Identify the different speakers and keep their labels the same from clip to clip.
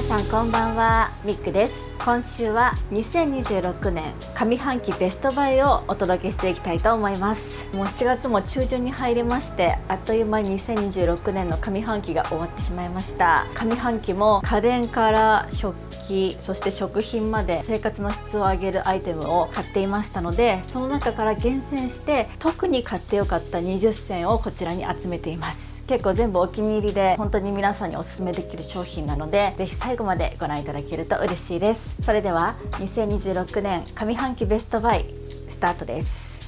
Speaker 1: さんこんばんは、ミックです。今週は2026年上半期ベストバイをお届けしていきたいと思います。もう7月も中旬に入りまして、あっという間に2026年の上半期が終わってしまいました。上半期も家電から食器、そして食品まで生活の質を上げるアイテムを買っていましたので、その中から厳選して特に買ってよかった20選をこちらに集めています。結構全部お気に入りで本当に皆さんにおすすめできる商品なので、ぜひ最後までご覧いただけると嬉しいです。それでは2026年上半期ベストバイスタートです。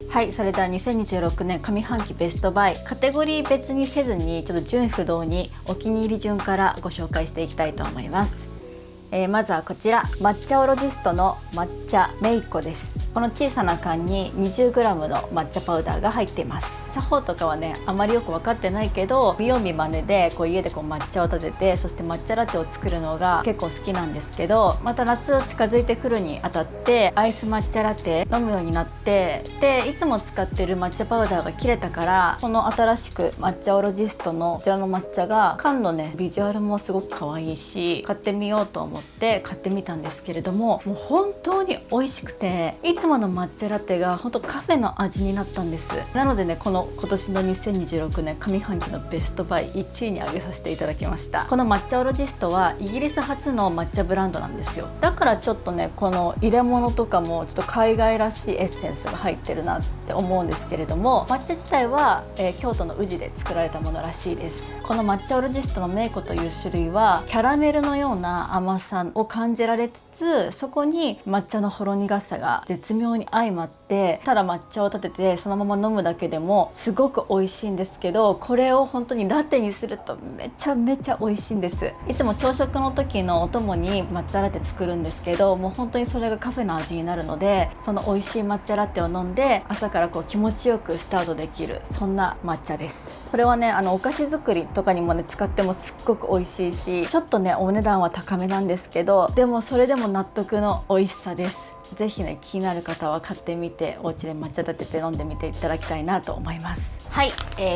Speaker 1: はい、それでは2026年上半期ベストバイ、カテゴリー別にせずにちょっと順不同にお気に入り順からご紹介していきたいと思います。まずはこちら、抹茶オロジストの抹茶メイコです。この小さな缶に 20g の抹茶パウダーが入っています。作法とかはねあまりよく分かってないけど、見よう見まねで家で抹茶を立てて、そして抹茶ラテを作るのが結構好きなんですけど、また夏が近づいてくるにあたってアイス抹茶ラテ飲むようになって、でいつも使ってる抹茶パウダーが切れたから、この新しく抹茶オロジストのこちらの抹茶が缶のねビジュアルもすごく可愛いし、買ってみようと思って買ってみたんですけれども、もう本当に美味しくて、いつもの抹茶ラテが本当カフェの味になったんです。なのでね、今年の2026年上半期のベストバイ1位に挙げさせていただきました。この抹茶オロジストはイギリス発の抹茶ブランドなんですよ。だからちょっとね、この入れ物とかもちょっと海外らしいエッセンスが入ってるなって思うんですけれども、抹茶自体は、京都の宇治で作られたものらしいです。この抹茶オロジストのメイコという種類はキャラメルのような甘さを感じられつつ、そこに抹茶のほろ苦さが絶妙に相まって、ただ抹茶を立ててそのまま飲むだけでもすごく美味しいんですけど、これを本当にラテにするとめちゃめちゃ美味しいんです。いつも朝食の時のお供に抹茶ラテ作るんですけど、もう本当にそれがカフェの味になるので、その美味しい抹茶ラテを飲んで朝から気持ちよくスタートできる、そんな抹茶です。これはね、お菓子作りとかにもね使ってもすっごく美味しいし、ちょっとねお値段は高めなんですけど、でもそれでも納得の美味しさです。ぜひね、気になる方は買ってみてお家で抹茶立てて飲んでみていただきたいなと思います。はい、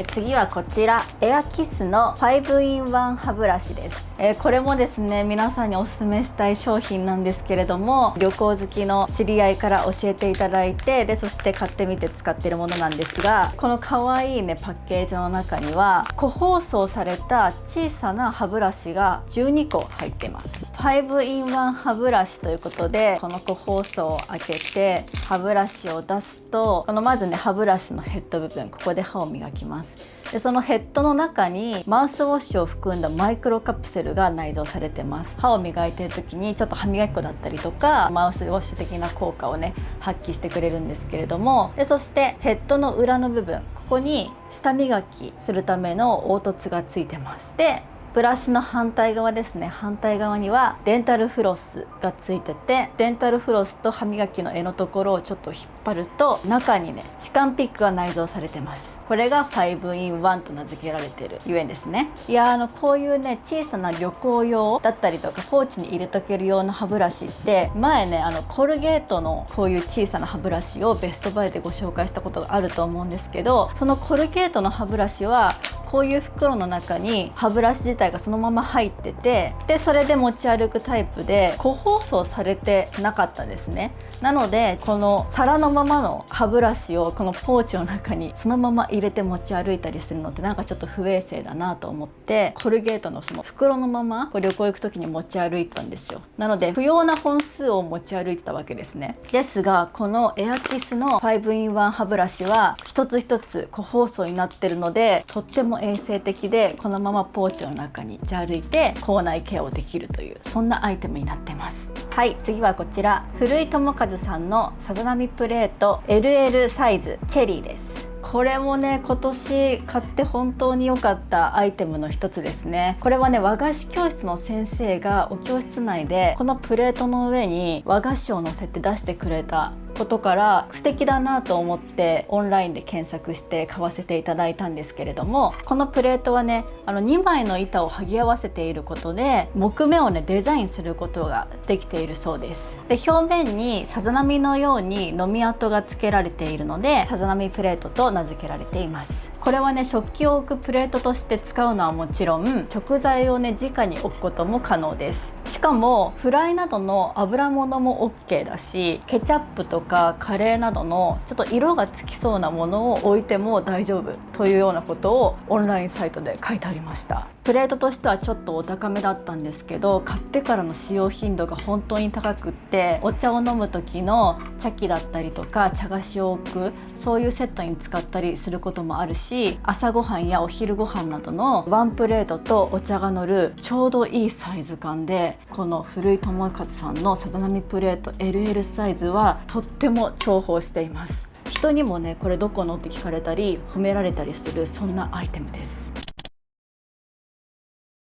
Speaker 1: 次はこちら、エアキスの 5in1 歯ブラシです。これもですね、皆さんにおすすめしたい商品なんですけれども、旅行好きの知り合いから教えていただいて、でそして買ってみて使っているものなんですが、この可愛いねパッケージの中には個包装された小さな歯ブラシが12個入っています。 5in1 歯ブラシということで、この個包装を開けて歯ブラシを出すと、まずね歯ブラシのヘッド部分、ここで歯を磨きます。でそのヘッドの中にマウスウォッシュを含んだマイクロカプセルが内蔵されてます。歯を磨いている時にちょっと歯磨き粉だったりとかマウスウォッシュ的な効果をね発揮してくれるんですけれども、でそしてヘッドの裏の部分、ここに舌磨きするための凹凸がついてます。でブラシの反対側ですね、反対側にはデンタルフロスがついてて、デンタルフロスと歯磨きの柄のところをちょっと引っ張ると中にね歯間ピックが内蔵されてます。これが 5in1 と名付けられているゆえんですね。いやこういうね小さな旅行用だったりとかポーチに入れとけるような歯ブラシって、前ねコルゲートのこういう小さな歯ブラシをベストバイでご紹介したことがあると思うんですけど、そのコルゲートの歯ブラシはこういう袋の中に歯ブラシ自体がそのまま入ってて、でそれで持ち歩くタイプで個包装されてなかったんですね。なのでこの皿のままの歯ブラシをこのポーチの中にそのまま入れて持ち歩いたりするのってなんかちょっと不衛生だなと思って、コルゲートのその袋のまま旅行行く時に持ち歩いたんですよ。なので不要な本数を持ち歩いてたわけですね。ですがこのエアキスの 5in1 歯ブラシは一つ一つ個包装になってるので、とっても衛生的で、このままポーチの中に持ち歩いて口内ケアをできるという、そんなアイテムになってます。はい、次はこちら、古井智和さんのさざ波プレート LL サイズチェリーです。これもね今年買って本当に良かったアイテムの一つですね。これはね和菓子教室の先生がお教室内でこのプレートの上に和菓子を乗せて出してくれたことから素敵だなと思ってオンラインで検索して買わせていただいたんですけれども、このプレートはね2枚の板を剥ぎ合わせていることで木目をねデザインすることができているそうです。で表面にさざ波のように飲み跡がつけられているのでさざ波プレートと名付けられています。これはね食器を置くプレートとして使うのはもちろん食材をね直に置くことも可能です。しかもフライなどの油物も OK だし、ケチャップとかカレーなどのちょっと色がつきそうなものを置いても大丈夫というようなことをオンラインサイトで書いてありました。プレートとしてはちょっとお高めだったんですけど、買ってからの使用頻度が本当に高くって、お茶を飲む時の茶器だったりとか茶菓子を置くそういうセットに使ったりすることもあるし、朝ごはんやお昼ごはんなどのワンプレートとお茶が乗るちょうどいいサイズ感で、この古井智和さんのさざ波プレート LL サイズはとっても重宝しています。人にもねこれどこのって聞かれたり褒められたりするそんなアイテムです。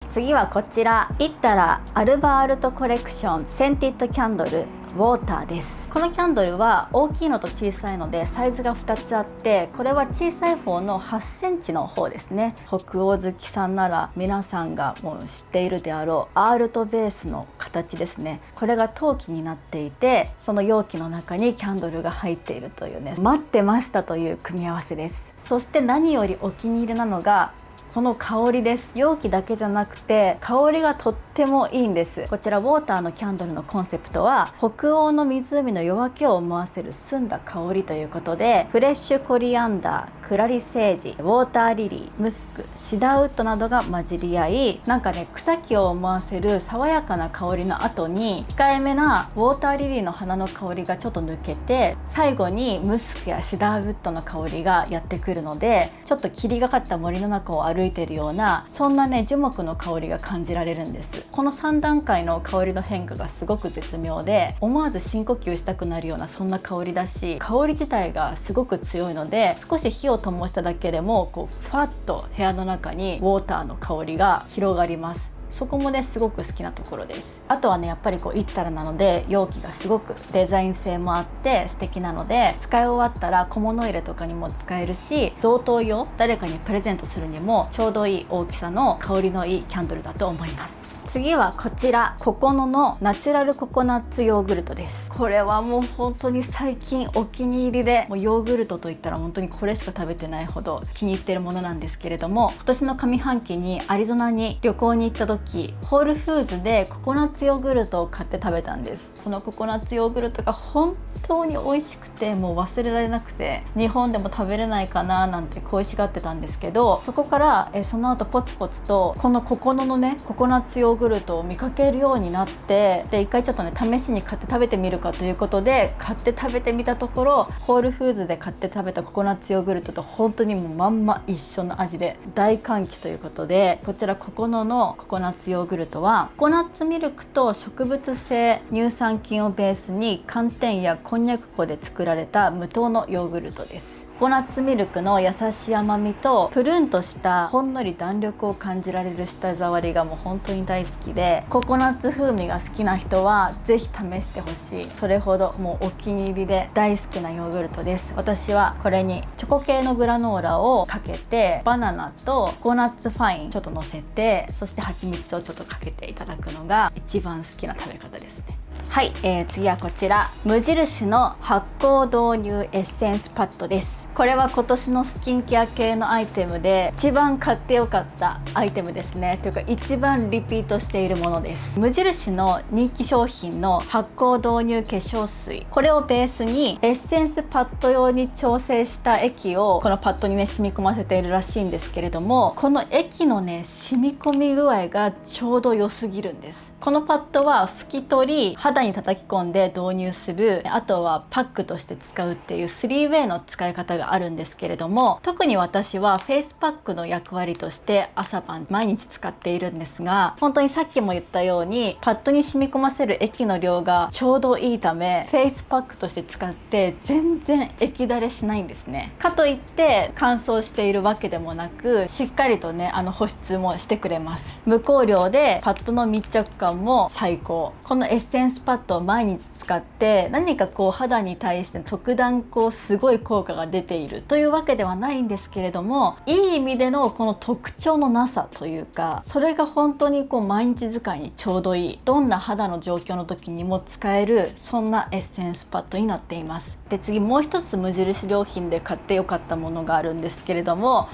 Speaker 1: 次はこちら、イッタラアルバアルトコレクションセンティッドキャンドルウォーターです。このキャンドルは大きいのと小さいのでサイズが2つあって、これは小さい方の8センチの方ですね。北欧好きさんなら皆さんがもう知っているであろうアールトベースの形ですね。これが陶器になっていて、その容器の中にキャンドルが入っているというね、待ってましたという組み合わせです。そして何よりお気に入りなのがこの香りです。容器だけじゃなくて香りがとってもいいんです。こちらウォーターのキャンドルのコンセプトは北欧の湖の夜明けを思わせる澄んだ香りということで、フレッシュコリアンダー、クラリセージ、ウォーターリリー、ムスク、シダーウッドなどが混じり合い、なんかね草木を思わせる爽やかな香りの後に控えめなウォーターリリーの花の香りがちょっと抜けて、最後にムスクやシダーウッドの香りがやってくるので、ちょっと霧がかった森の中を歩いているようなそんなね樹木の香りが感じられるんです。この3段階の香りの変化がすごく絶妙で、思わず深呼吸したくなるようなそんな香りだし、香り自体がすごく強いので、少し火を灯しただけでもこうファッと部屋の中にウォーターの香りが広がります。そこもねすごく好きなところです。あとはねやっぱりこうイッタラなので容器がすごくデザイン性もあって素敵なので、使い終わったら小物入れとかにも使えるし、贈答用誰かにプレゼントするにもちょうどいい大きさの香りのいいキャンドルだと思います。次はこちら、ココノのナチュラルココナッツヨーグルトです。これはもう本当に最近お気に入りで、もうヨーグルトといったら本当にこれしか食べてないほど気に入ってるものなんですけれども、今年の上半期にアリゾナに旅行に行った時、ホールフーズでココナッツヨーグルトを買って食べたんです。そのココナッツヨーグルトが本当に美味しくて、もう忘れられなくて、日本でも食べれないかななんて恋しがってたんですけど、そこからその後ポツポツとこのココノのねココナッツヨーグルトを見かけるようになって、で一回ちょっとね試しに買って食べてみるかということで買って食べてみたところ、ホールフーズで買って食べたココナッツヨーグルトと本当にもうまんま一緒の味で大歓喜ということで、こちらココノのココナッツヨーグルトはココナッツミルクと植物性乳酸菌をベースに寒天やこんにゃく粉で作られた無糖のヨーグルトです。ココナッツミルクの優しい甘みとプルンとしたほんのり弾力を感じられる舌触りがもう本当に大好きで、ココナッツ風味が好きな人はぜひ試してほしい、それほどもうお気に入りで大好きなヨーグルトです。私はこれにチョコ系のグラノーラをかけて、バナナとココナッツファインちょっと乗せて、そして蜂蜜をちょっとかけていただくのが一番好きな食べ方ですね。はい、次はこちら、無印の発酵導入エッセンスパッドです。これは今年のスキンケア系のアイテムで一番買ってよかったアイテムですね。というか一番リピートしているものです。無印の人気商品の発酵導入化粧水、これをベースにエッセンスパッド用に調整した液をこのパッドにね染み込ませているらしいんですけれども、この液のね染み込み具合がちょうど良すぎるんです。このパッドは拭き取り、肌に叩き込んで導入する、あとはパックとして使うっていう 3way の使い方ががあるんですけれども、特に私はフェイスパックの役割として朝晩毎日使っているんですが、本当にさっきも言ったようにパッドに染み込ませる液の量がちょうどいいため、フェイスパックとして使って全然液だれしないんですね。かといって乾燥しているわけでもなく、しっかりとね保湿もしてくれます。無香料でパッドの密着感も最高。このエッセンスパッドを毎日使って何か肌に対して特段すごい効果が出ているというわけではないんですけれども、いい意味でのこの特徴のなさというか、それが本当に毎日使いにちょうどいい、どんな肌の状況の時にも使える、そんなエッセンスパッドになっています。で、次もう一つ無印良品で買ってよかったものがあるんですけれども、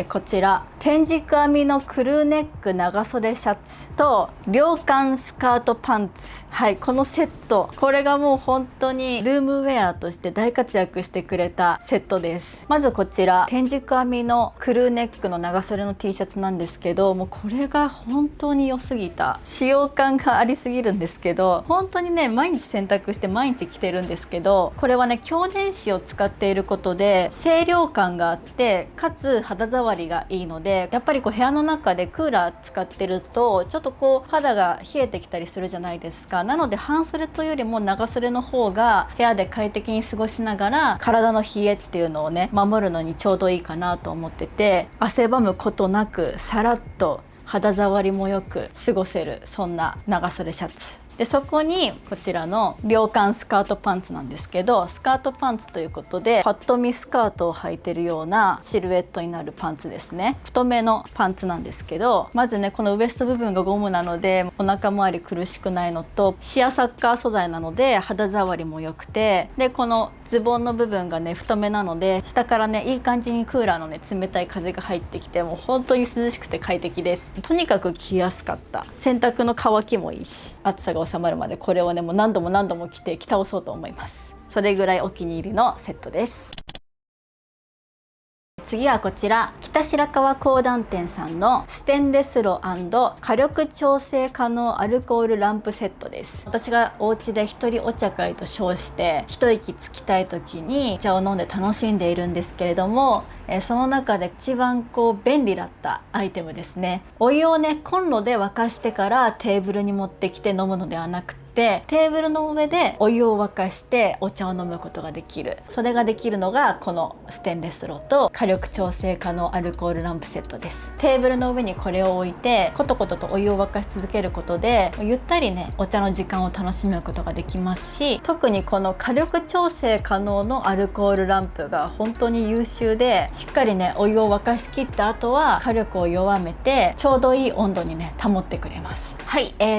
Speaker 1: こちら天竺編みのクルーネック長袖シャツと涼感スカートパンツ、このセット、これがもう本当にルームウェアとして大活躍してくれたセットです。まずこちら天竺編みのクルーネックの長袖の T シャツなんですけど、もうこれが本当に良すぎた。使用感がありすぎるんですけど、本当にね毎日洗濯して毎日着てるんですけど、これはね強電子を使っていることで清涼感があって、かつ肌触りがいいので、やっぱり部屋の中でクーラー使ってるとちょっと肌が冷えてきたりするじゃないですか。なので半袖というよりも長袖の方が部屋で快適に過ごしながら体の冷えっていうのをね守るのにちょうどいいかなと思ってて、汗ばむことなくさらっと肌触りもよく過ごせる、そんな長袖シャツで、そこにこちらの涼感スカートパンツなんですけど、スカートパンツということでパッと見スカートを履いてるようなシルエットになるパンツですね。太めのパンツなんですけど、まずねこのウエスト部分がゴムなのでお腹周り苦しくないのと、シアサッカー素材なので肌触りも良くて、でこのズボンの部分がね太めなので下からねいい感じにクーラーのね冷たい風が入ってきて、もう本当に涼しくて快適です。とにかく着やすかった。洗濯の乾きもいいし、暑さが収まるまでこれをねもう何度も着て着倒そうと思います。それぐらいお気に入りのセットです。次はこちら北白川講談店さんのステンレス炉&火力調整可能アルコールランプセットです。私がお家で一人お茶会と称して一息つきたい時にお茶を飲んで楽しんでいるんですけれども、その中で一番便利だったアイテムですね。お湯をねコンロで沸かしてからテーブルに持ってきて飲むのではなくて、テーブルの上でお湯を沸かしてお茶を飲むことができる。それができるのがこのステンレス炉と火力調整可能アルコールランプセットです。テーブルの上にこれを置いてコトコトとお湯を沸かし続けることでゆったりねお茶の時間を楽しむことができますし、特にこの火力調整可能のアルコールランプが本当に優秀で、しっかりねお湯を沸かしきった後は火力を弱めてちょうどいい温度にね保ってくれます。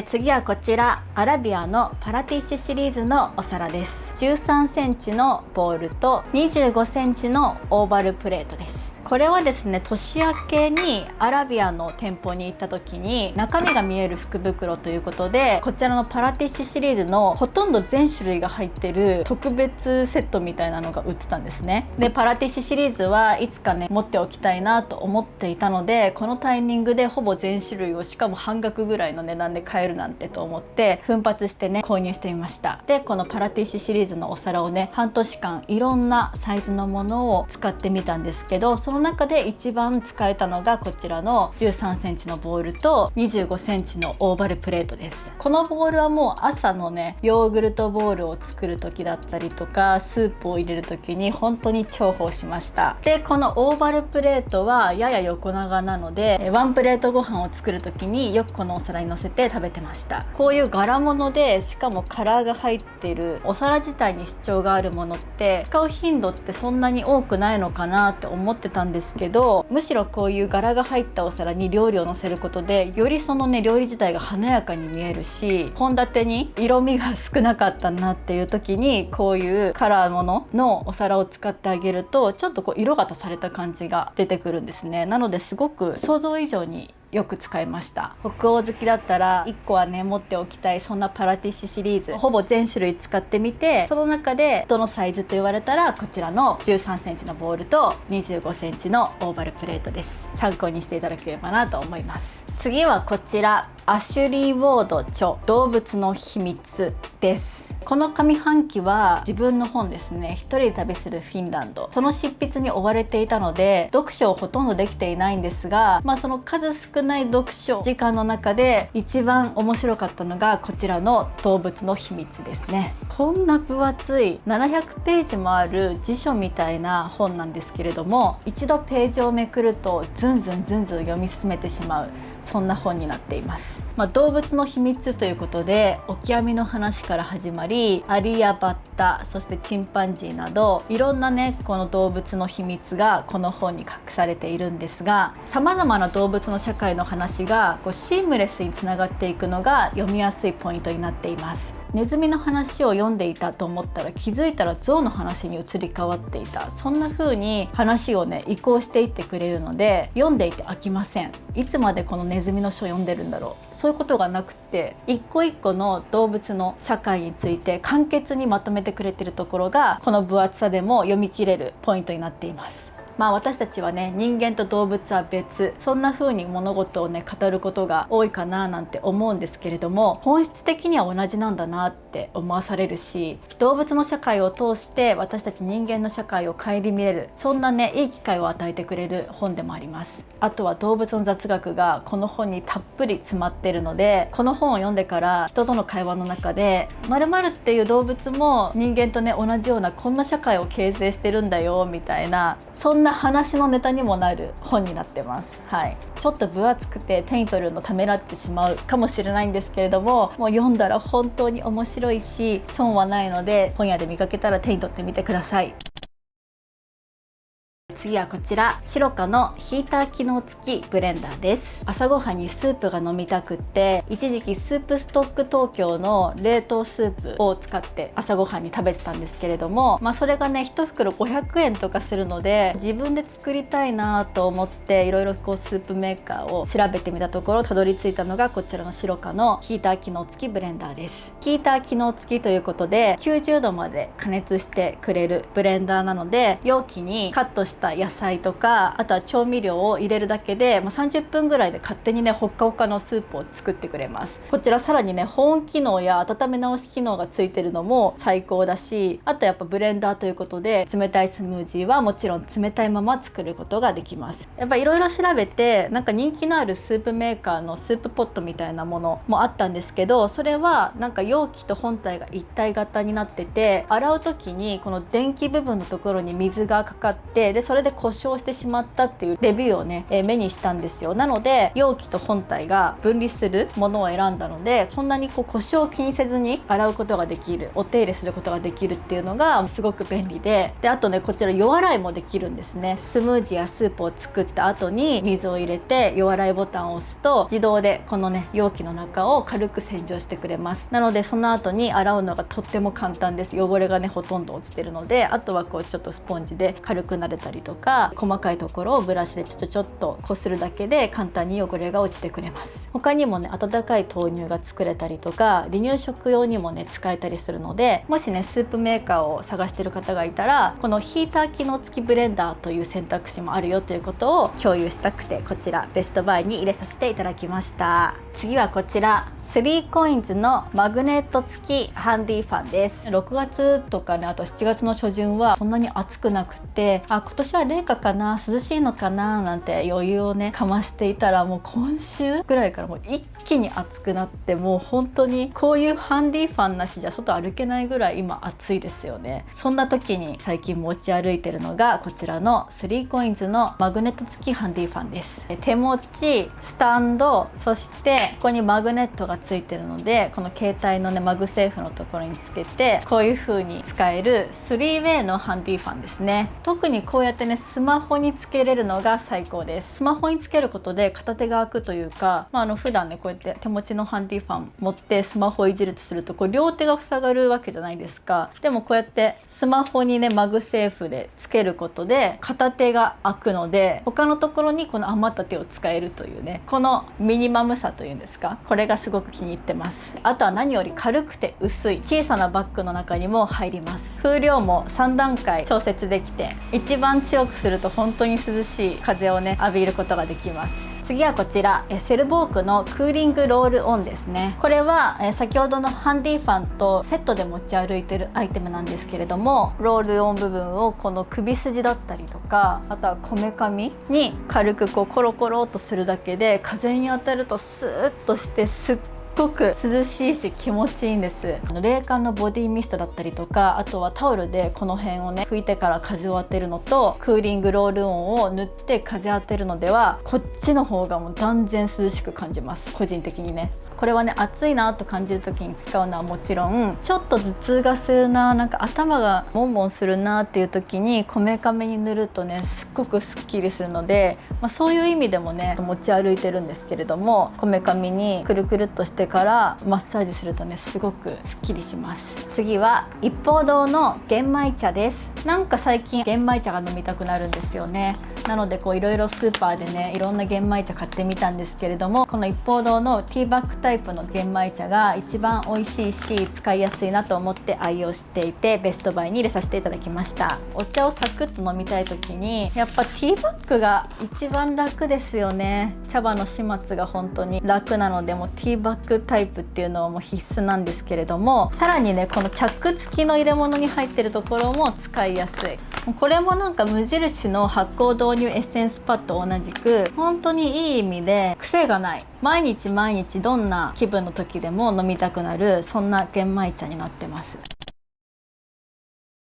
Speaker 1: 次はこちらアラビアのパラティッシュシリーズのお皿です。13センチのボウルと25センチのオーバルプレートです。これはですね年明けにアラビアの店舗に行った時に中身が見える福袋ということで、こちらのパラティッシュシリーズのほとんど全種類が入ってる特別セットみたいなのが売ってたんですね。でパラティッシュシリーズはいつかね持っておきたいなと思っていたので、このタイミングでほぼ全種類をしかも半額ぐらいの値段で買えるなんてと思って奮発してね購入してみました。でこのパラティッシュシリーズのお皿をね半年間いろんなサイズのものを使ってみたんですけど、その中で一番使えたのがこちらの13センチのボウルと25センチのオーバルプレートです。このボウルはもう朝のねヨーグルトボウルを作る時だったりとかスープを入れる時に本当に重宝しました。でこのオーバルプレートはやや横長なのでワンプレートご飯を作る時によくこのお皿に乗せて食べてました。こういう柄物でしかもカラーが入っているお皿自体に主張があるものって使う頻度ってそんなに多くないのかなって思ってたんですけど、むしろこういう柄が入ったお皿に料理を乗せることでよりそのね料理自体が華やかに見えるし、献立に色味が少なかったなっていう時にこういうカラーもののお皿を使ってあげるとちょっと色が足された感じが出てくるんですね。なのですごく想像以上によく使いました。北欧好きだったら1個はね持っておきたい、そんなパラティッシュシリーズほぼ全種類使ってみて、その中でどのサイズと言われたらこちらの13センチのボウルと25センチのオーバルプレートです。参考にしていただければなと思います。次はこちらアシュリー・ウォード著動物の秘密です。この上半期は自分の本ですね、一人で旅するフィンランド、その執筆に追われていたので読書をほとんどできていないんですが、その数少ない読書時間の中で一番面白かったのがこちらの動物の秘密ですね。こんな分厚い700ページもある辞書みたいな本なんですけれども、一度ページをめくるとずんずん読み進めてしまう、そんな本になっています。動物の秘密ということでオキアミの話から始まり、アリやバッタ、そしてチンパンジーなどいろんなねこの動物の秘密がこの本に隠されているんですが、さまざまな動物の社会の話がシームレスにつながっていくのが読みやすいポイントになっています。ネズミの話を読んでいたと思ったら気づいたら象の話に移り変わっていた、そんな風に話をね移行していってくれるので読んでいて飽きません。いつまでこのネズミの書読んでるんだろう、そういうことがなくて一個一個の動物の社会について簡潔にまとめてくれているところがこの分厚さでも読み切れるポイントになっています。私たちはね人間と動物は別、そんな風に物事をね語ることが多いかななんて思うんですけれども、本質的には同じなんだなって思わされるし、動物の社会を通して私たち人間の社会を顧みれる、そんなねいい機会を与えてくれる本でもあります。あとは動物の雑学がこの本にたっぷり詰まってるので、この本を読んでから人との会話の中で〇〇っていう動物も人間とね同じようなこんな社会を形成してるんだよみたいな、そんな話のネタにもなる本になってます。ちょっと分厚くて手に取るのためらってしまうかもしれないんですけれども、もう読んだら本当に面白いし損はないので、本屋で見かけたら手に取ってみてください。次はこちら、シロカのヒーター機能付きブレンダーです。朝ごはんにスープが飲みたくって、一時期スープストック東京の冷凍スープを使って朝ごはんに食べてたんですけれども、それがね1袋500円とかするので自分で作りたいなと思っていろいろスープメーカーを調べてみたところたどり着いたのがこちらのシロカのヒーター機能付きブレンダーです。ヒーター機能付きということで90度まで加熱してくれるブレンダーなので、容器にカットした野菜とかあとは調味料を入れるだけで、30分ぐらいで勝手にねほっかほかのスープを作ってくれます。こちらさらにね保温機能や温め直し機能がついてるのも最高だし、あとやっぱブレンダーということで冷たいスムージーはもちろん冷たいまま作ることができます。やっぱいろいろ調べてなんか人気のあるスープメーカーのスープポットみたいなものもあったんですけど、それはなんか容器と本体が一体型になってて、洗う時にこの電気部分のところに水がかかって、でそれで故障してしまったっていうレビューをね、目にしたんですよ。なので容器と本体が分離するものを選んだので、そんなに故障を気にせずに洗うことができる、お手入れすることができるっていうのがすごく便利で、あとねこちら予洗いもできるんですね。スムージーやスープを作った後に水を入れて予洗いボタンを押すと自動でこのね容器の中を軽く洗浄してくれます。なのでその後に洗うのがとっても簡単です。汚れがねほとんど落ちてるので、あとはちょっとスポンジで軽く撫でたりとか、細かいところをブラシでちょっとこするだけで簡単に汚れが落ちてくれます。他にもね温かい豆乳が作れたりとか、離乳食用にもね使えたりするので、もしねスープメーカーを探してる方がいたらこのヒーター機能付きブレンダーという選択肢もあるよということを共有したくて、こちらベストバイに入れさせていただきました。次はこちら 3COINS のマグネット付きハンディファンです。6月とかね、あと7月の初旬はそんなに暑くなくて、今年は冷夏かな、涼しいのかななんて余裕をねかましていたら、もう今週ぐらいからもう一気に暑くなって、もう本当にこういうハンディファンなしじゃ外歩けないぐらい今暑いですよね。そんな時に最近持ち歩いてるのがこちらの 3COINS のマグネット付きハンディファンです。手持ち、スタンド、そしてここにマグネットがついてるので、この携帯のねマグセーフのところにつけてこういう風に使える 3way のハンディファンですね。特にこうやってねスマホにつけれるのが最高です。スマホにつけることで片手が空くというか、普段ねこうやって手持ちのハンディファン持ってスマホをいじるとすると両手が塞がるわけじゃないですか。でもこうやってスマホにねマグセーフでつけることで片手が空くので、他のところにこの余った手を使えるというね、このミニマムさというんですか、これがすごく気に入ってます。あとは何より軽くて薄い小さなバッグの中にも入ります。風量も3段階調節できて、一番強くすると本当に涼しい風をね浴びることができます。次はこちらセルボークのクーリングロールオンですね。これは先ほどのハンディファンとセットで持ち歩いてるアイテムなんですけれども、ロールオン部分をこの首筋だったりとか、あとはこめかみに軽くこうコロコロっとするだけで風に当たるとスーッとしてすっごく涼しいし気持ちいいんです。冷感のボディミストだったりとか、あとはタオルでこの辺をね拭いてから風を当てるのと、クーリングロールオンを塗って風当てるのではこっちの方がもう断然涼しく感じます、個人的にね。これはね暑いなと感じる時に使うのはもちろん、ちょっと頭痛がするな、なんか頭がモンモンするなっていう時にこめかみに塗るとねすっごくすっきりするので、そういう意味でもね持ち歩いてるんですけれども、こめかみにくるくるっとしてからマッサージするとねすごくすっきりします。次は一方堂の玄米茶です。なんか最近玄米茶が飲みたくなるんですよね。なのでいろいろスーパーでねいろんな玄米茶買ってみたんですけれども、この一方堂のティーバッグタイプの玄米茶が一番美味しいし使いやすいなと思って愛用していて、ベストバイに入れさせていただきました。お茶をサクッと飲みたい時にやっぱティーバッグが一番楽ですよね。茶葉の始末が本当に楽なので、もうティーバッグタイプっていうのはもう必須なんですけれども、さらにねこのチャック付きの入れ物に入ってるところも使いやすい。これもなんか無印の発酵導入エッセンスパッドと同じく本当にいい意味で癖がない、毎日毎日どんな気分の時でも飲みたくなる、そんな玄米茶になってます。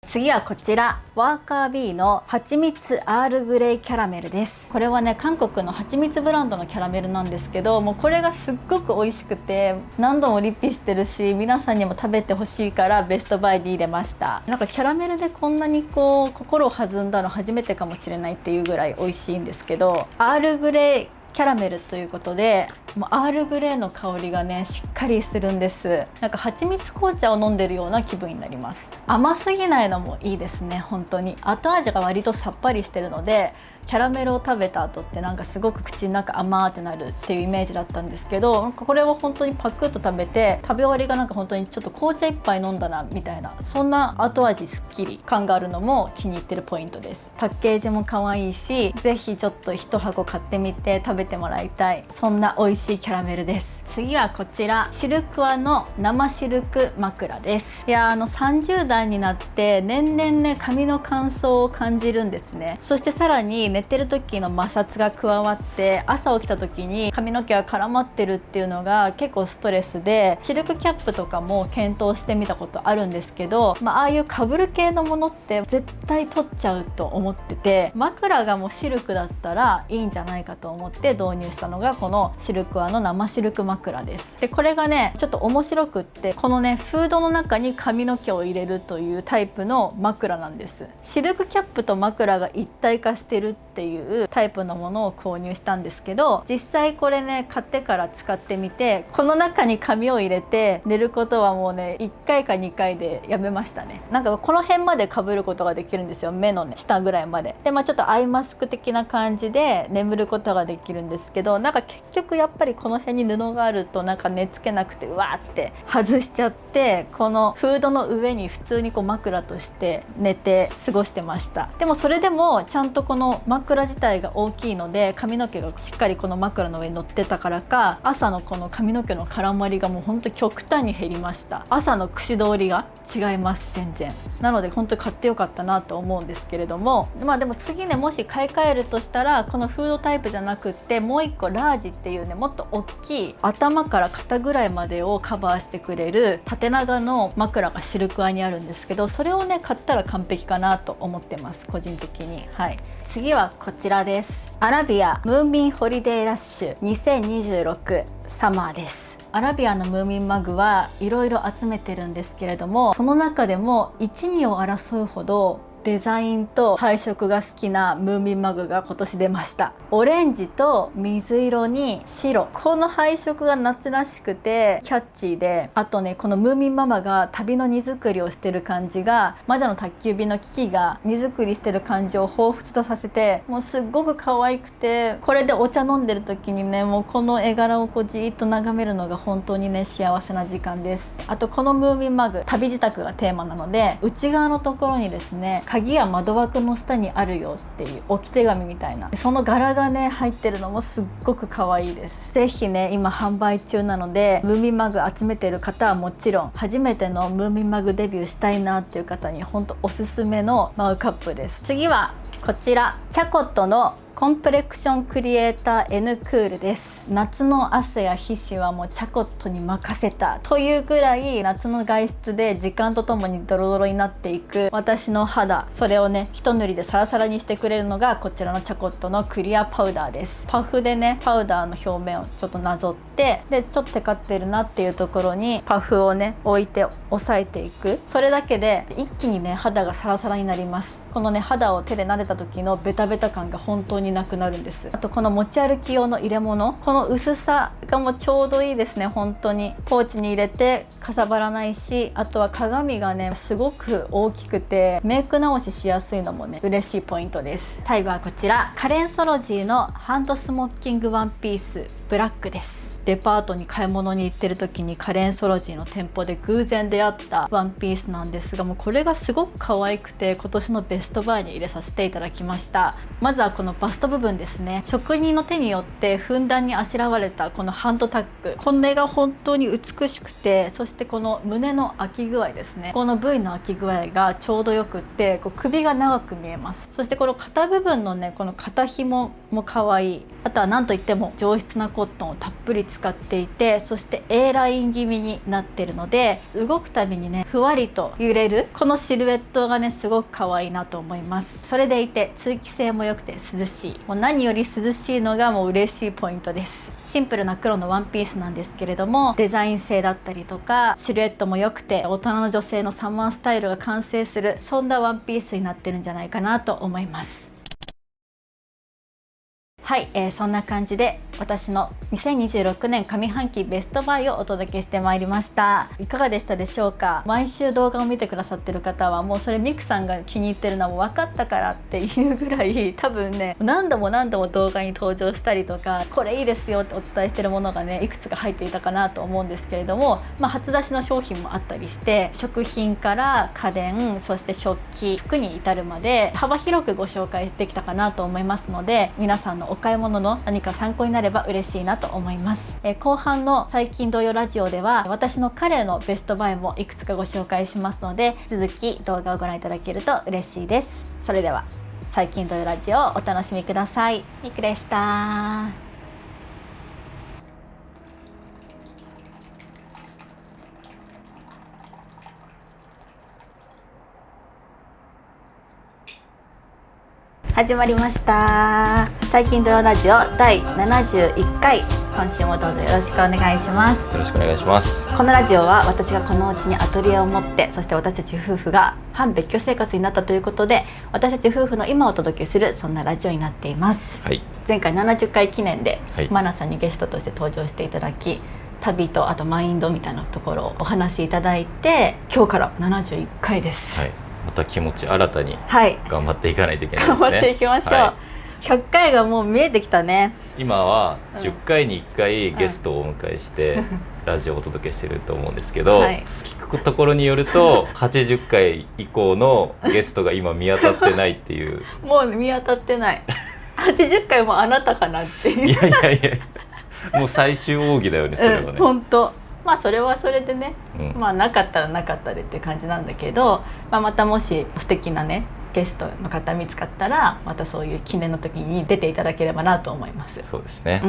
Speaker 1: 次はこちらワーカー B の蜂蜜アールグレイキャラメルです。これはね韓国の蜂蜜ブランドのキャラメルなんですけど、もうこれがすっごく美味しくて何度もリピしてるし、皆さんにも食べてほしいからベストバイに入れました。なんかキャラメルでこんなに心を弾んだの初めてかもしれないっていうぐらい美味しいんですけど、アールグレイキャラメルということで、もうアールグレーの香りがねしっかりするんです。なんか蜂蜜紅茶を飲んでるような気分になります。甘すぎないのもいいですね。本当に後味が割とさっぱりしてるので、キャラメルを食べた後ってなんかすごく口の中甘ってなるっていうイメージだったんですけど、なんかこれを本当にパクッと食べて、食べ終わりがなんか本当にちょっと紅茶一杯飲んだなみたいな、そんな後味すっきり感があるのも気に入ってるポイントです。パッケージも可愛いし、ぜひちょっと1箱買ってみて食べてもらいたい、そんな美味しいキャラメルです。次はこちらシルクワの生シルク枕です。いや30代になって年々ね髪の乾燥を感じるんですね。そしてさらに寝てる時の摩擦が加わって朝起きた時に髪の毛が絡まってるっていうのが結構ストレスで、シルクキャップとかも検討してみたことあるんですけど、ああいうかぶる系のものって絶対取っちゃうと思ってて、枕がもうシルクだったらいいんじゃないかと思って導入したのがこのシルクワの生シルク枕です。でこれがねちょっと面白くって、このねフードの中に髪の毛を入れるというタイプの枕なんです。シルクキャップと枕が一体化してるっていうタイプのものを購入したんですけど、実際これね買ってから使ってみて、この中に髪を入れて寝ることはもうね1回か2回でやめましたね。なんかこの辺まで被ることができるんですよ、目のね下ぐらいまでで、ちょっとアイマスク的な感じで眠ることができるんですけど、なんか結局やっぱりこの辺に布があるとなんか寝つけなくてうわーって外しちゃって、このフードの上に普通に枕として寝て過ごしてました。でもそれでもちゃんとこの枕自体が大きいので髪の毛がしっかりこの枕の上に乗ってたからか、朝のこの髪の毛の絡まりがもうほんと極端に減りました。朝の串通りが違います、全然。なので本当に買ってよかったなと思うんですけれども、でも次ねもし買い替えるとしたらこのフードタイプじゃなくってもう一個ラージっていうねもっと大きい頭から肩ぐらいまでをカバーしてくれる縦長の枕がシルクワにあるんですけど、それをね買ったら完璧かなと思ってます個人的に。次はこちらです。アラビアムーミンホリデーラッシュ2026サマーです。アラビアのムーミンマグはいろいろ集めてるんですけれども、その中でも1、2を争うほどデザインと配色が好きなムーミンマグが今年出ました。オレンジと水色に白、この配色が夏らしくてキャッチーで、あとねこのムーミンママが旅の荷造りをしてる感じが魔女の宅急便のキキが荷造りしてる感じを彷彿とさせて、もうすっごく可愛くて、これでお茶飲んでる時にねもうこの絵柄をじーっと眺めるのが本当にね幸せな時間です。あとこのムーミンマグ旅支度がテーマなので、内側のところにですね鍵や窓枠の下にあるよっていう置き手紙みたいな、その柄がね入ってるのもすっごく可愛いです。ぜひね今販売中なので、ムーミンマグ集めてる方はもちろん、初めてのムーミンマグデビューしたいなっていう方に本当おすすめのマグカップです。次はこちら、チャコットのコンプレクションクリエイター N クールです。夏の汗や皮脂はもうチャコットに任せたというぐらい、夏の外出で時間とともにドロドロになっていく私の肌、それをね一塗りでサラサラにしてくれるのがこちらのチャコットのクリアパウダーです。パフでねパウダーの表面をちょっとなぞって、でちょっとテカってるなっていうところにパフをね置いて押さえていく。それだけで一気にね肌がサラサラになります。このね肌を手で撫でた時のベタベタ感が本当になくなるんです。あとこの持ち歩き用の入れ物、この薄さがもうちょうどいいですね。本当にポーチに入れてかさばらないし、あとは鏡がねすごく大きくてメイク直ししやすいのもね嬉しいポイントです。最後はこちら、カレンソロジーのハンドスモッキングワンピースブラックです。デパートに買い物に行ってる時にカレンソロジーの店舗で偶然出会ったワンピースなんですが、もうこれがすごく可愛くて今年のベストバイに入れさせていただきました。まずはこのバスト部分ですね。職人の手によってふんだんにあしらわれたこのハンドタック、これが本当に美しくて、そしてこの胸の開き具合ですね、この部位の開き具合がちょうどよくって、こう首が長く見えます。そしてこの肩部分のねこの肩紐も可愛い。あとは何といっても上質なコットンをたっぷり使っていて、そして A ライン気味になってるので、動くたびにねふわりと揺れるこのシルエットがねすごく可愛いなと思います。それでいて通気性も良くて涼しい、もう何より涼しいのがもう嬉しいポイントです。シンプルな黒のワンピースなんですけれども、デザイン性だったりとかシルエットも良くて、大人の女性のサマースタイルが完成する、そんなワンピースになってるんじゃないかなと思います。はい、そんな感じで私の2026年上半期ベストバイをお届けしてまいりました。いかがでしたでしょうか。毎週動画を見てくださってる方はもうそれミクさんが気に入ってるのはもう分かったからっていうぐらい、多分ね何度も動画に登場したりとか、これいいですよってお伝えしてるものがねいくつか入っていたかなと思うんですけれども、初出しの商品もあったりして、食品から家電、そして食器、服に至るまで幅広くご紹介できたかなと思いますので、皆さんのお買い物の何か参考になれば嬉しいなと思います。後半の最近同様ラジオでは私の彼のベストバイもいくつかご紹介しますので、続き動画をご覧いただけると嬉しいです。それでは最近同様ラジオをお楽しみください。ミクでした。始まりました。最近土曜ラジオ第71回、今週もどうぞよろしくお願いします。
Speaker 2: よろしくお願いします。
Speaker 1: このラジオは私がこのうちにアトリエを持って、そして私たち夫婦が半別居生活になったということで、私たち夫婦の今をお届けする、そんなラジオになっています。
Speaker 2: はい、
Speaker 1: 前回70回記念で、
Speaker 2: はい、
Speaker 1: マナさんにゲストとして登場していただき、旅とあとマインドみたいなところをお話しいただいて、今日から71回です。
Speaker 2: はい、また気持ち新たに頑張っていかないといけないですね。
Speaker 1: 頑張っていきましょう。はい、100回がもう見えてきたね。
Speaker 2: 今は10回に1回ゲストをお迎えしてラジオをお届けしてると思うんですけど、聞くところによると80回以降のゲストが今見当たってないっていう
Speaker 1: もう見当たってない80回もあなたかなっていう。
Speaker 2: いやもう最終奥義だよね、それはね。
Speaker 1: 本当それはそれでね、なかったらなかったでっていう感じなんだけど、またもし素敵なねゲストの方見つかったら、またそういう記念の時に出ていただければなと思います。
Speaker 2: そうですね、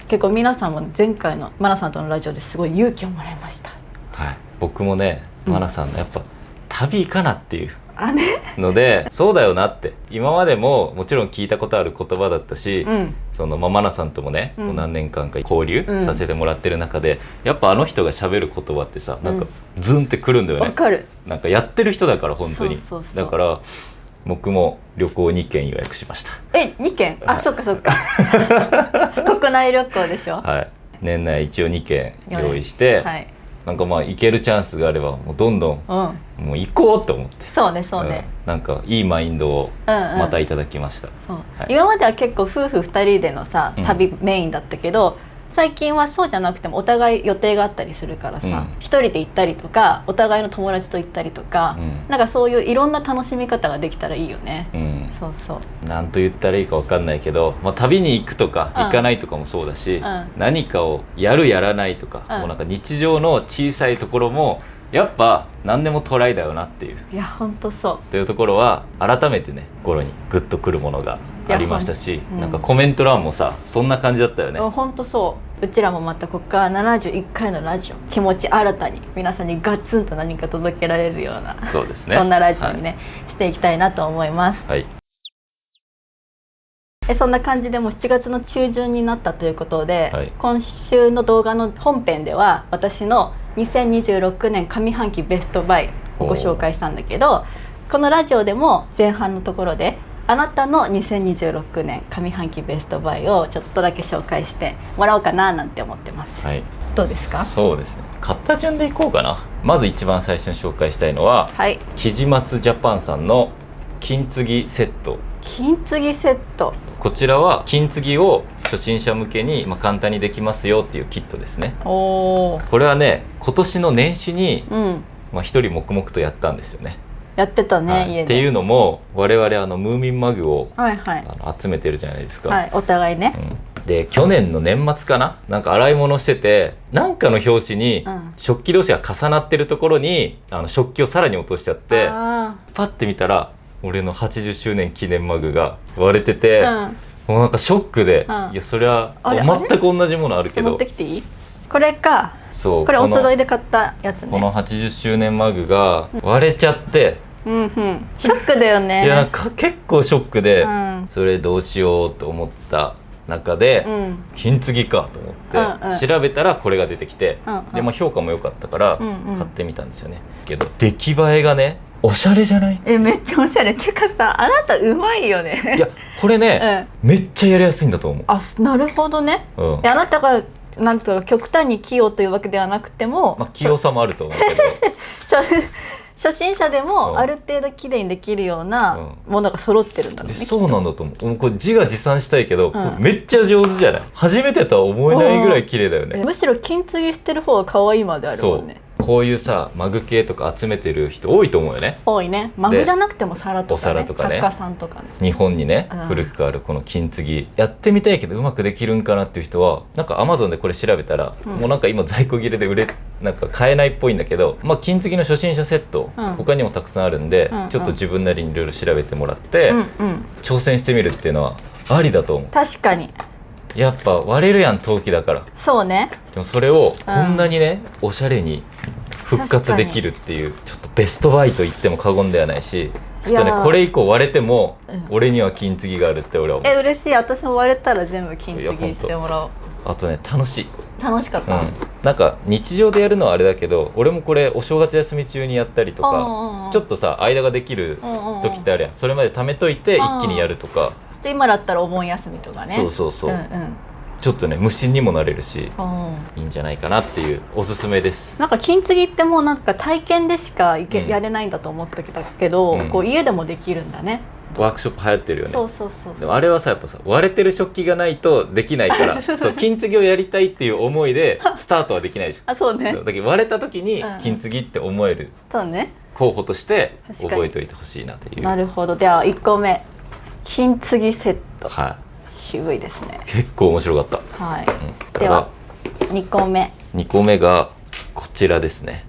Speaker 1: 結構皆さんも前回のマナさんとのラジオですごい勇気をもらいました。
Speaker 2: はい、僕もね、マナさんのやっぱ旅行かなっていうので、そうだよなって、今までももちろん聞いたことある言葉だったし、そのマナさんともね、もう何年間か交流させてもらってる中で、やっぱあの人が喋る言葉ってさ、なんかズンってくるんだよね。
Speaker 1: わかる。
Speaker 2: なんかやってる人だから本当に。だから僕も旅行2件予約しました。
Speaker 1: 2件？そっかそっか国内旅行でしょ。
Speaker 2: はい、年内一応2件用意して、なんか行けるチャンスがあればもうどんどん、もう行こうと思って。
Speaker 1: そうね、
Speaker 2: なんかいいマインドをまたいただきました。
Speaker 1: 今までは結構夫婦2人でのさ、旅メインだったけど、最近はそうじゃなくてもお互い予定があったりするからさ、一人で行ったりとかお互いの友達と行ったりとか、なんかそういういろんな楽しみ方ができたらいいよね。そうそう。
Speaker 2: なんと言ったらいいか分かんないけど、旅に行くとか行かないとかもそうだし、何かをやるやらないとか、もうなんか日常の小さいところもやっぱ何でもトライだよなっていう。
Speaker 1: いや本当そう
Speaker 2: っていうところは改めてね心にグッとくるものがありましたし、なんかコメント欄もさそんな感じだったよね。
Speaker 1: 本当そう。うちらもまたここから71回のラジオ、気持ち新たに皆さんにガツンと何か届けられるような、
Speaker 2: そうですね、
Speaker 1: そんなラジオにね、していきたいなと思います。
Speaker 2: はい。
Speaker 1: そんな感じでもう7月の中旬になったということで、今週の動画の本編では私の2026年上半期ベストバイをご紹介したんだけど、このラジオでも前半のところであなたの2026年上半期ベストバイをちょっとだけ紹介してもらおうかななんて思ってます。どうですか？
Speaker 2: そうですね、買った順でいこうかな。まず一番最初に紹介したいのは、キジマツジャパンさんの金継ぎセット。
Speaker 1: 金継ぎセット、
Speaker 2: こちらは金継ぎを初心者向けに簡単にできますよっていうキットですね。これはね今年の年始に一人黙々とやったんですよね。
Speaker 1: やってたね、家で。
Speaker 2: っていうのも我々ムーミンマグを集めてるじゃないですか。
Speaker 1: お互いね。
Speaker 2: で去年の年末かな、なんか洗い物しててなんかの表紙に食器同士が重なってるところに食器をさらに落としちゃって、パッて見たら俺の80周年記念マグが割れてて、もうなんかショックで、いやそりゃ全く同じものあるけど
Speaker 1: 持ってきていい？これか。
Speaker 2: そう、
Speaker 1: これお揃いで買ったやつね。
Speaker 2: この80周年マグが割れちゃって、
Speaker 1: ショックだよね。
Speaker 2: いやなんか結構ショックで、それどうしようと思った中で、金継ぎかと思って調べたらこれが出てきて、で評価も良かったから買ってみたんですよね。けど出来栄えがねおしゃれじゃない？
Speaker 1: めっちゃおしゃれ。っていうかさ、あなたうまいよね。
Speaker 2: いやこれね、めっちゃやりやすいんだと思う。
Speaker 1: なるほどね。あなたがなんとか極端に器用というわけではなくても、
Speaker 2: 器用さもあると思うけど
Speaker 1: 初心者でもある程度きれいにできるようなものが揃ってるんだろうね。
Speaker 2: そうなんだと思う。これ自画自賛したいけど、めっちゃ上手じゃない？初めてとは思えないぐらい綺麗だよね。
Speaker 1: むしろ金継ぎしてる方が可愛いまであるもんね。
Speaker 2: こういうさマグ系とか集めてる人多いと思うよね。
Speaker 1: 多いね。マグじゃなくても皿とかね、
Speaker 2: お皿とかね、
Speaker 1: 作家さんとかね。
Speaker 2: 日本にね、古くからあるこの金継ぎやってみたいけどうまくできるんかなっていう人はなんか Amazon でこれ調べたら、もうなんか今在庫切れでなんか買えないっぽいんだけど、金継ぎの初心者セット、他にもたくさんあるんで、ちょっと自分なりにいろいろ調べてもらって、挑戦してみるっていうのはありだと思う。
Speaker 1: 確かに。
Speaker 2: やっぱ割れるやん陶器だから。
Speaker 1: そうね。
Speaker 2: でもそれをこんなにね、おしゃれに復活できるっていうちょっとベストバイと言っても過言ではないし、ちょっとねこれ以降割れても俺には金継ぎがあるって俺は思う。
Speaker 1: 嬉しい。私も割れたら全部金継ぎにしてもらおう。
Speaker 2: あとね楽しい。
Speaker 1: 楽しかった、
Speaker 2: なんか日常でやるのはあれだけど、俺もこれお正月休み中にやったりとか、ちょっとさ間ができる時ってあるやん。それまで貯めといて一気にやるとか。
Speaker 1: で今だったらお盆休みとかね。
Speaker 2: そう、ちょっとね無心にもなれるし、いいんじゃないかなっていうおすすめです。
Speaker 1: なんか金継ぎってもうなんか体験でしかやれないんだと思ったけど、こう家でもできるんだね。
Speaker 2: ワークショップ流行ってるよね。
Speaker 1: そう
Speaker 2: でもあれはさやっぱさ割れてる食器がないとできないからそう金継ぎをやりたいっていう思いでスタートはできないでしょ。
Speaker 1: そうね。
Speaker 2: だけど割れた時に金継ぎって思える候補として覚えておいてほしいなという。
Speaker 1: なるほど。では1個目金継ぎセット。渋いですね。
Speaker 2: 結構面白かった。
Speaker 1: では2個目。
Speaker 2: 2個目がこちらですね。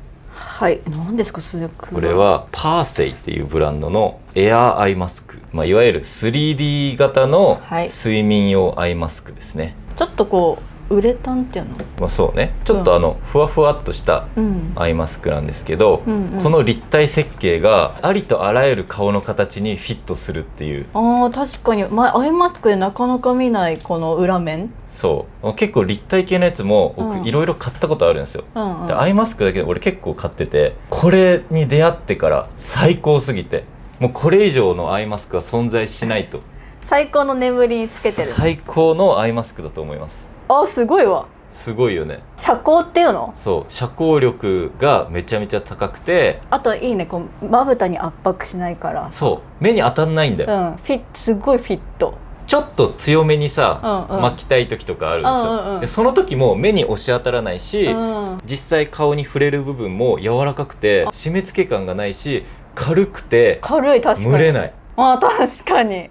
Speaker 1: 何ですかそれ？
Speaker 2: これはパーセイっていうブランドのエアーアイマスク、いわゆる 3D 型の睡眠用アイマスクですね。
Speaker 1: ちょっとこうウレタンっていうの？
Speaker 2: そうね、ちょっとふわふわっとしたアイマスクなんですけど、この立体設計がありとあらゆる顔の形にフィットするっていう。
Speaker 1: 確かに、アイマスクでなかなか見ないこの裏面。
Speaker 2: そう結構立体系のやつも僕いろいろ買ったことあるんですよ。でアイマスクだけで俺結構買ってて、これに出会ってから最高すぎて、もうこれ以上のアイマスクは存在しないと。
Speaker 1: 最高の眠りにつけてる。
Speaker 2: 最高のアイマスクだと思います。
Speaker 1: すごいわ。
Speaker 2: すごいよね。
Speaker 1: 遮光っていうの？
Speaker 2: そう、遮光力がめちゃめちゃ高くて、
Speaker 1: あといいね、こうまぶたに圧迫しないから。
Speaker 2: そう目に当たんないんだよ。
Speaker 1: すごいフィット。
Speaker 2: ちょっと強めにさ、
Speaker 1: うんうん、
Speaker 2: 巻きたい時とかあるんですよ、
Speaker 1: うんうんうん、
Speaker 2: でその時も目に押し当たらないし、
Speaker 1: うん、
Speaker 2: 実際顔に触れる部分も柔らかくて締め付け感がないし軽くて
Speaker 1: 軽い、確かに
Speaker 2: 蒸れない。
Speaker 1: あ、確かに。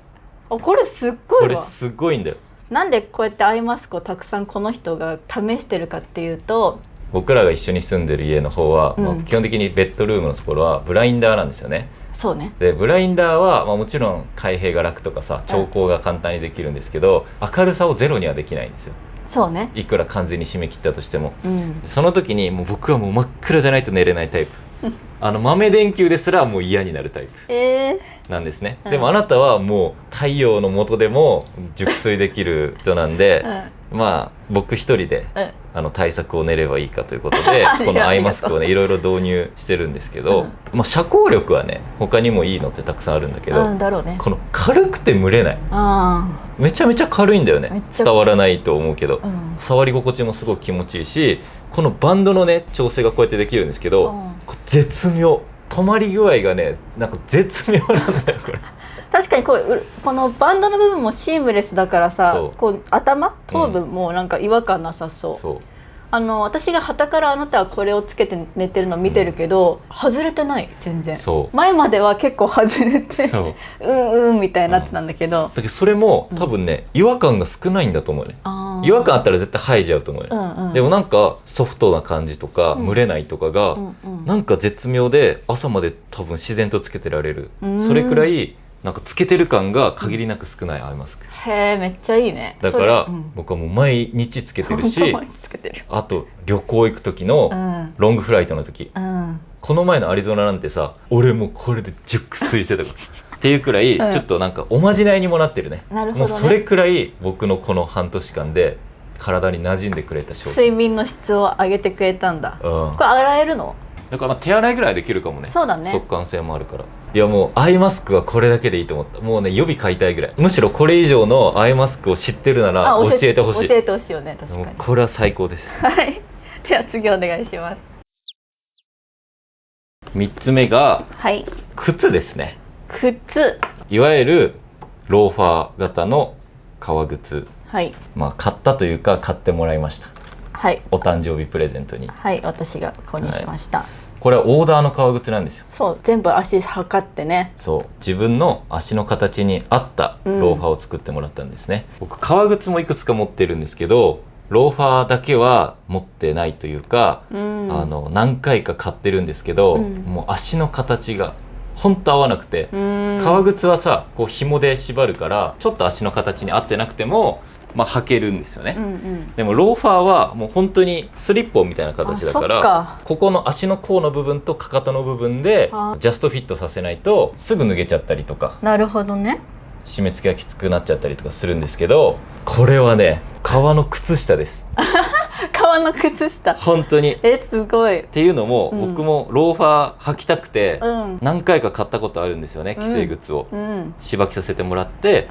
Speaker 1: これすっごいわ。
Speaker 2: これすごいんだよ。
Speaker 1: なんでこうやってアイマスクをたくさんこの人が試してるかっていうと、
Speaker 2: 僕らが一緒に住んでる家の方は、まあ、基本的にベッドルームのところはブラインダーなんですよね。
Speaker 1: そうね。
Speaker 2: でブラインダーは、まあ、もちろん開閉が楽とかさ調光が簡単にできるんですけど、明るさをゼロにはできないんですよ。
Speaker 1: そうね。
Speaker 2: いくら完全に締め切ったとしても、
Speaker 1: うん、
Speaker 2: その時にもう僕はもう真っ暗じゃないと寝れないタイプ豆電球ですらもう嫌になるタイプなんですね、でもあなたはもう太陽の下でも熟睡できる人なんで、まあ僕一人で、対策を練ればいいかということでこのアイマスクをねいろいろ導入してるんですけど、まあ、遮光力はね他にもいいのってたくさんあるんだけど、
Speaker 1: だろうね、
Speaker 2: この軽くて蒸れない、めちゃめちゃ軽いんだよね。伝わらないと思うけど、触り心地もすごく気持ちいいし、このバンドのね調整がこうやってできるんですけど、絶妙、止まり具合がねなんか絶妙なんだよこれ
Speaker 1: 確かにこのバンドの部分もシームレスだからさ、こう頭頭部もなんか違和感なさそう、
Speaker 2: そう
Speaker 1: 私が傍からあなたはこれをつけて寝てるの見てるけど、外れてない全然。前までは結構外れてうんみたいなやつなんだけど、
Speaker 2: だけどそれも多分ね、違和感が少ないんだと思うね。違和感あったら絶対生えちゃうと思うね、でもなんかソフトな感じとか、蒸れないとかが、なんか絶妙で朝まで多分自然とつけてられる、それくらいなんかつけてる感が限りなく少ないアイマスク。
Speaker 1: へえ、めっちゃいいね。
Speaker 2: だから、僕はもう毎日つけてるし、あと旅行行く時のロングフライトの時、この前のアリゾナなんてさ、俺もうこれで熟睡してたからっていうくらい、ちょっとなんかおまじないにもなってるね。もうそれくらい僕のこの半年間で体に馴染んでくれた商品。
Speaker 1: 睡眠の質を上げてくれたんだ、これ洗えるの？
Speaker 2: だから手洗いぐらいできるかもね。
Speaker 1: そうだね、
Speaker 2: 速乾性もあるから。いやもうアイマスクはこれだけでいいと思った。もうね予備買いたいぐらい。むしろこれ以上のアイマスクを知ってるなら教えてほしい。
Speaker 1: 教えてほしいよね、確かに。
Speaker 2: これは最高です。
Speaker 1: はい、では次お願いします。
Speaker 2: 3つ目が、靴ですね。
Speaker 1: 靴、
Speaker 2: いわゆるローファー型の革靴、まあ買ったというか買ってもらいました。お誕生日プレゼントに。
Speaker 1: 私が購入しました。
Speaker 2: これはオーダーの革靴なんですよ。
Speaker 1: そう、全部足測ってね。
Speaker 2: そう、自分の足の形に合ったローファーを作ってもらったんですね。僕革靴もいくつか持ってるんですけど、ローファーだけは持ってないというか、何回か買ってるんですけど、もう足の形が本当合わなくて、革靴はさこう紐で縛るからちょっと足の形に合ってなくてもまあ履けるんですよね、でもローファーはもう本当にスリッポンみたいな形だから、ここの足の甲の部分とかかとの部分でジャストフィットさせないとすぐ脱げちゃったりとか、
Speaker 1: なるほどね、
Speaker 2: 締め付けがきつくなっちゃったりとかするんですけど、これはね革の靴下です
Speaker 1: 革の靴下、
Speaker 2: 本当に
Speaker 1: すごい。って
Speaker 2: いうのも、僕もローファー履きたくて、何回か買ったことあるんですよね、既製靴を、しばきさせてもらって、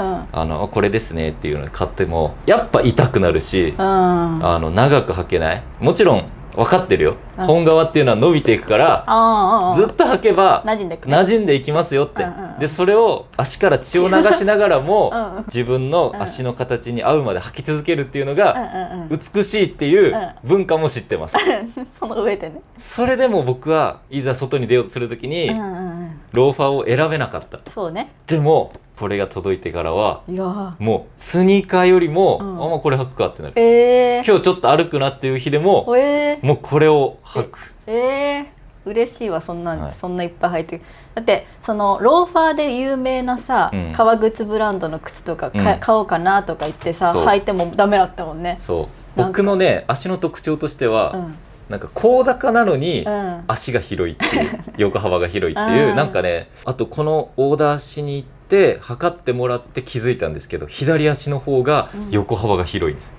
Speaker 2: これですねっていうのを買ってもやっぱ痛くなるし、長く履けない。もちろん分かってるよ、本革っていうのは伸びていくからずっと履けば馴染んでいきますよって、でそれを足から血を流しながらも自分の足の形に合うまで履き続けるっていうのが美しいっていう文化も知ってます
Speaker 1: その上でね。
Speaker 2: それでも僕はいざ外に出ようとする時にローファーを選べなかった。
Speaker 1: そうね。
Speaker 2: でもこれが届いてからはもうスニーカーよりも、もうこれ履くかってなる、今日ちょっと歩くなっていう日でも、もうこれを履く。
Speaker 1: 嬉しいわ、そんな、そんないっぱい履いてる。だってそのローファーで有名なさ、革靴ブランドの靴とか買おうかなとか言ってさ、履いてもダメだったもんね。
Speaker 2: そう、僕のね足の特徴としては、なんか高高なのに足が広いっていう横幅が広いっていうなんかね、あとこのオーダーしに行って測ってもらって気づいたんですけど、左足の方が横幅が広いんですよ、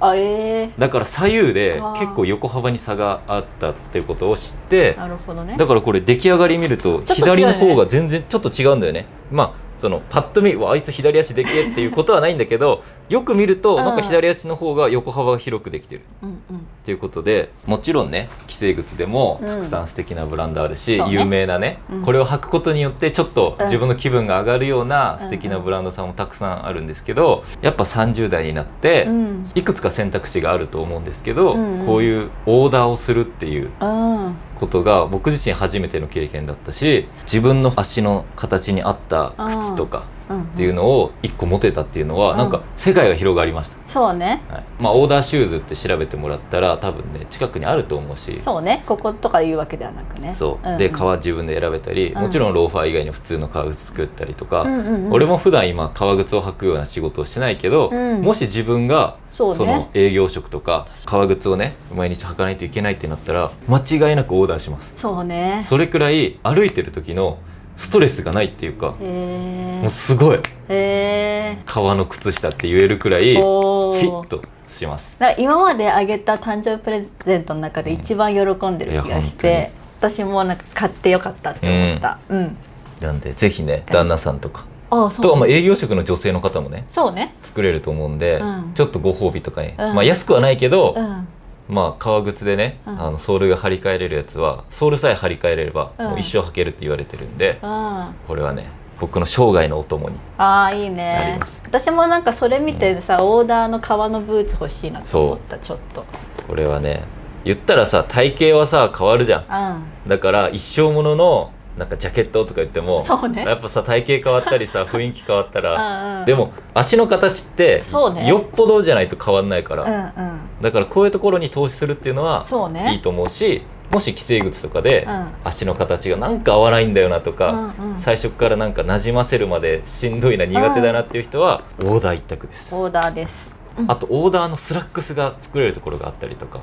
Speaker 2: だから左右で結構横幅に差があったっていうことを知って、
Speaker 1: なるほどね、
Speaker 2: だからこれ出来上がり見ると左の方が全然ちょっと違うんだよね。まあそのパッと見あいつ左足でけえっていうことはないんだけどよく見るとなんか左足の方が横幅が広くできてる、
Speaker 1: うんうん、
Speaker 2: っていうことで、もちろんね既製靴でもたくさん素敵なブランドあるし、
Speaker 1: ね、
Speaker 2: 有名なね、これを履くことによってちょっと自分の気分が上がるような素敵なブランドさんもたくさんあるんですけど、やっぱ30代になっていくつか選択肢があると思うんですけど、こういうオーダーをするっていうことが僕自身初めての経験だったし、自分の足の形に合った靴とかっていうのを1個持てたっていうのはなんか世界が広がりました。
Speaker 1: そうね、
Speaker 2: はい、まあオーダーシューズって調べてもらったら多分ね近くにあると思うし、
Speaker 1: そうね、こことかいうわけではなくね、
Speaker 2: そう、で革自分で選べたり、もちろんローファー以外に普通の革靴作ったりとか、俺も普段今革靴を履くような仕事をしてないけど、もし自分がその営業職とか革靴をね毎日履かないといけないってなったら間違いなくオーダーします。
Speaker 1: そうね、
Speaker 2: それくらい歩いてる時のストレスがないっていうか、もうすごい革の靴下って言えるくらいフィットします。
Speaker 1: だから今まであげた誕生日プレゼントの中で一番喜んでる気がして、私もなんか買ってよかったって思った、
Speaker 2: なんでぜひね旦那さんとか
Speaker 1: と
Speaker 2: か、まあ、営業職の女性の方もね
Speaker 1: そうね
Speaker 2: 作れると思うんで、ちょっとご褒美とかに、まあ安くはないけど、まあ革靴でね、ソールが張り替えれるやつはソールさえ張り替えれれば、もう一生履けるって言われてるんで、これはね僕の生涯のお供になります。
Speaker 1: 私もなんかそれ見てさ、オーダーの革のブーツ欲しいなと思った。ちょっと
Speaker 2: これはね言ったらさ体型はさ変わるじゃん、だから一生もののなんかジャケットとか言っても、やっぱさ体型変わったりさ雰囲気変わったらでも足の形ってよっぽどじゃないと変わんないから、だからこういうところに投資するっていうのはいいと思うし、もし既製靴とかで足の形がなんか合わないんだよなとか、最初からなんか馴染ませるまでしんどいな苦手だなっていう人はオーダー一択です。
Speaker 1: オーダーです。
Speaker 2: あとオーダーのスラックスが作れるところがあったりとか、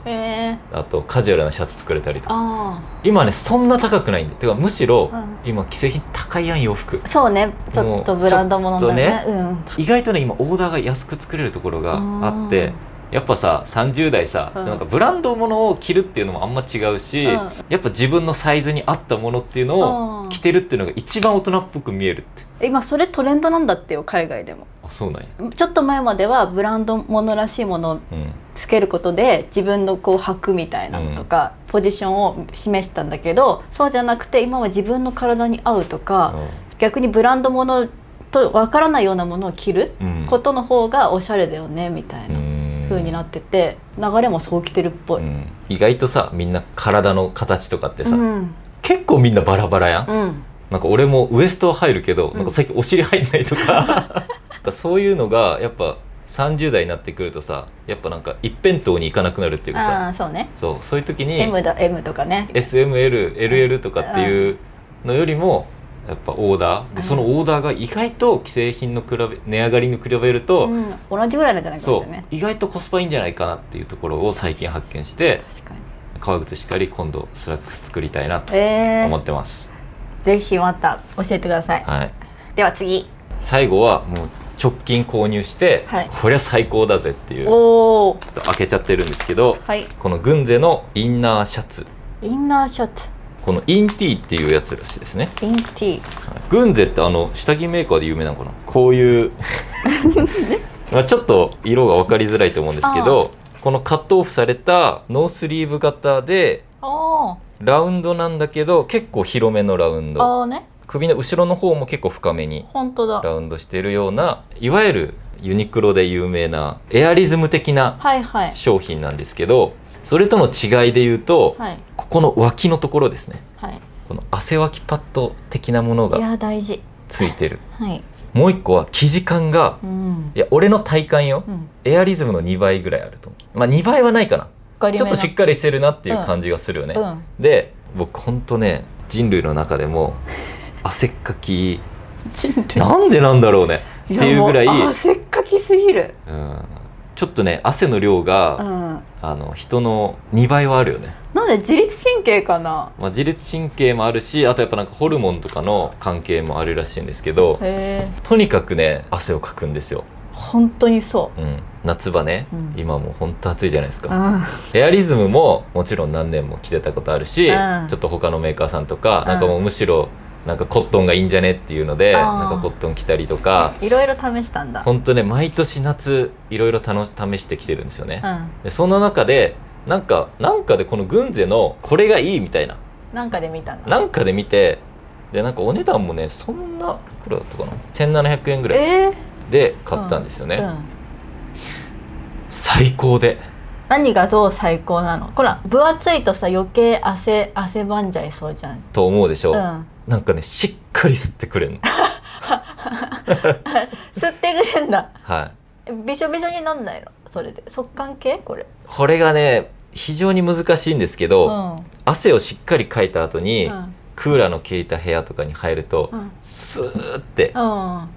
Speaker 2: あとカジュアルなシャツ作れたりとか、今ねそんな高くないんで、てかむしろ今既製品高いやん洋服。そうね、
Speaker 1: ちょっとブランドものだね。
Speaker 2: 意外とね今オーダーが安く作れるところがあって、やっぱさ30代さ、なんかブランドものを着るっていうのもあんま違うし、やっぱ自分のサイズに合ったものっていうのを着てるっていうのが一番大人っぽく見えるって。
Speaker 1: 今それトレンドなんだってよ、海外でも。
Speaker 2: あ、そうなんや。
Speaker 1: ちょっと前まではブランドものらしいものをつけることで自分のこう履くみたいなのとか、ポジションを示したんだけど、そうじゃなくて今は自分の体に合うとか、逆にブランドものとわからないようなものを着ることの方がおしゃれだよねみたいな風になってて、流れもそうきてるっぽい。
Speaker 2: 意外とさみんな体の形とかってさ、結構みんなバラバラやん。なんか俺もウエストは入るけど、なんか最近お尻入んないとかそういうのがやっぱ30代になってくるとさ、やっぱなんか一辺倒にいかなくなるっていうかさ、そういう時に
Speaker 1: M とかね
Speaker 2: SML、LL とかっていうのよりもやっぱオーダーで、そのオーダーが意外と既製品の値上がりに比べると、
Speaker 1: 同じぐらいなんじゃないかってね。
Speaker 2: 意外とコスパいいんじゃないかなっていうところを最近発見して、革靴しっかり今度スラックス作りたいなと思ってます。
Speaker 1: ぜひまた教えてください。では次、
Speaker 2: 最後はもう直近購入して、こりゃ最高だぜっていう、ちょっと開けちゃってるんですけど、このグンゼのインナーシャツ。このインティーっていうやつらしいですね。
Speaker 1: インティー、
Speaker 2: グンゼって下着メーカーで有名なのかな、こういうまあちょっと色が分かりづらいと思うんですけど、このカットオフされたノースリーブ型でラウンドなんだけど結構広めのラウンド、首の後ろの方も結構深めにラウンドしているような、いわゆるユニクロで有名なエアリズム的な商品なんですけど、それとの違いで言うと、ここの脇のところですね、この汗わきパッド的なものがついてる。もう一個は生地感が、いや俺の体感よ、エアリズムの2倍ぐらいあると思う。まあ2倍はないかな、ちょっとしっかりしてるなっていう感じがするよね。で僕ほんとね、人類の中でも汗っかきなんでなんだろうねっていうぐらい
Speaker 1: 汗っかきすぎる。
Speaker 2: ちょっとね汗の量が、人の2倍はあるよね。
Speaker 1: なんで自律神経かな。
Speaker 2: 自律神経もあるし、あとやっぱなんかホルモンとかの関係もあるらしいんですけど、とにかくね汗をかくんですよ。
Speaker 1: 本当にそう、
Speaker 2: 夏場ね、今もう本当暑いじゃないですか。エアリズムももちろん何年も着てたことあるし、ちょっと他のメーカーさんとか、なんかもうむしろなんかコットンがいいんじゃねっていうので
Speaker 1: あー
Speaker 2: なんかコットン着たりとか、
Speaker 1: いろいろ試したんだ。
Speaker 2: ほんとね毎年夏いろいろ試してきてるんですよね、
Speaker 1: うん、
Speaker 2: でその中でなんかでこのグンゼのこれがいいみたいな
Speaker 1: なんかで見たんだ。
Speaker 2: なんかで見て、でなんかお値段もねそんないくらだったかな、1700円ぐらいで買ったんですよね、
Speaker 1: うん、
Speaker 2: 最高で。
Speaker 1: 何がどう最高なの？これ分厚いとさ余計汗ばんじゃいそうじゃん。
Speaker 2: と思うでしょ、
Speaker 1: うん、
Speaker 2: なんかねしっかり吸ってくれるの
Speaker 1: 吸ってくれんだ。
Speaker 2: はい、
Speaker 1: びしょびしょになんないの？それで速乾系？こ
Speaker 2: れがね非常に難しいんですけど、汗をしっかりかいた後に、クーラーの効いた部屋とかに入ると、スーって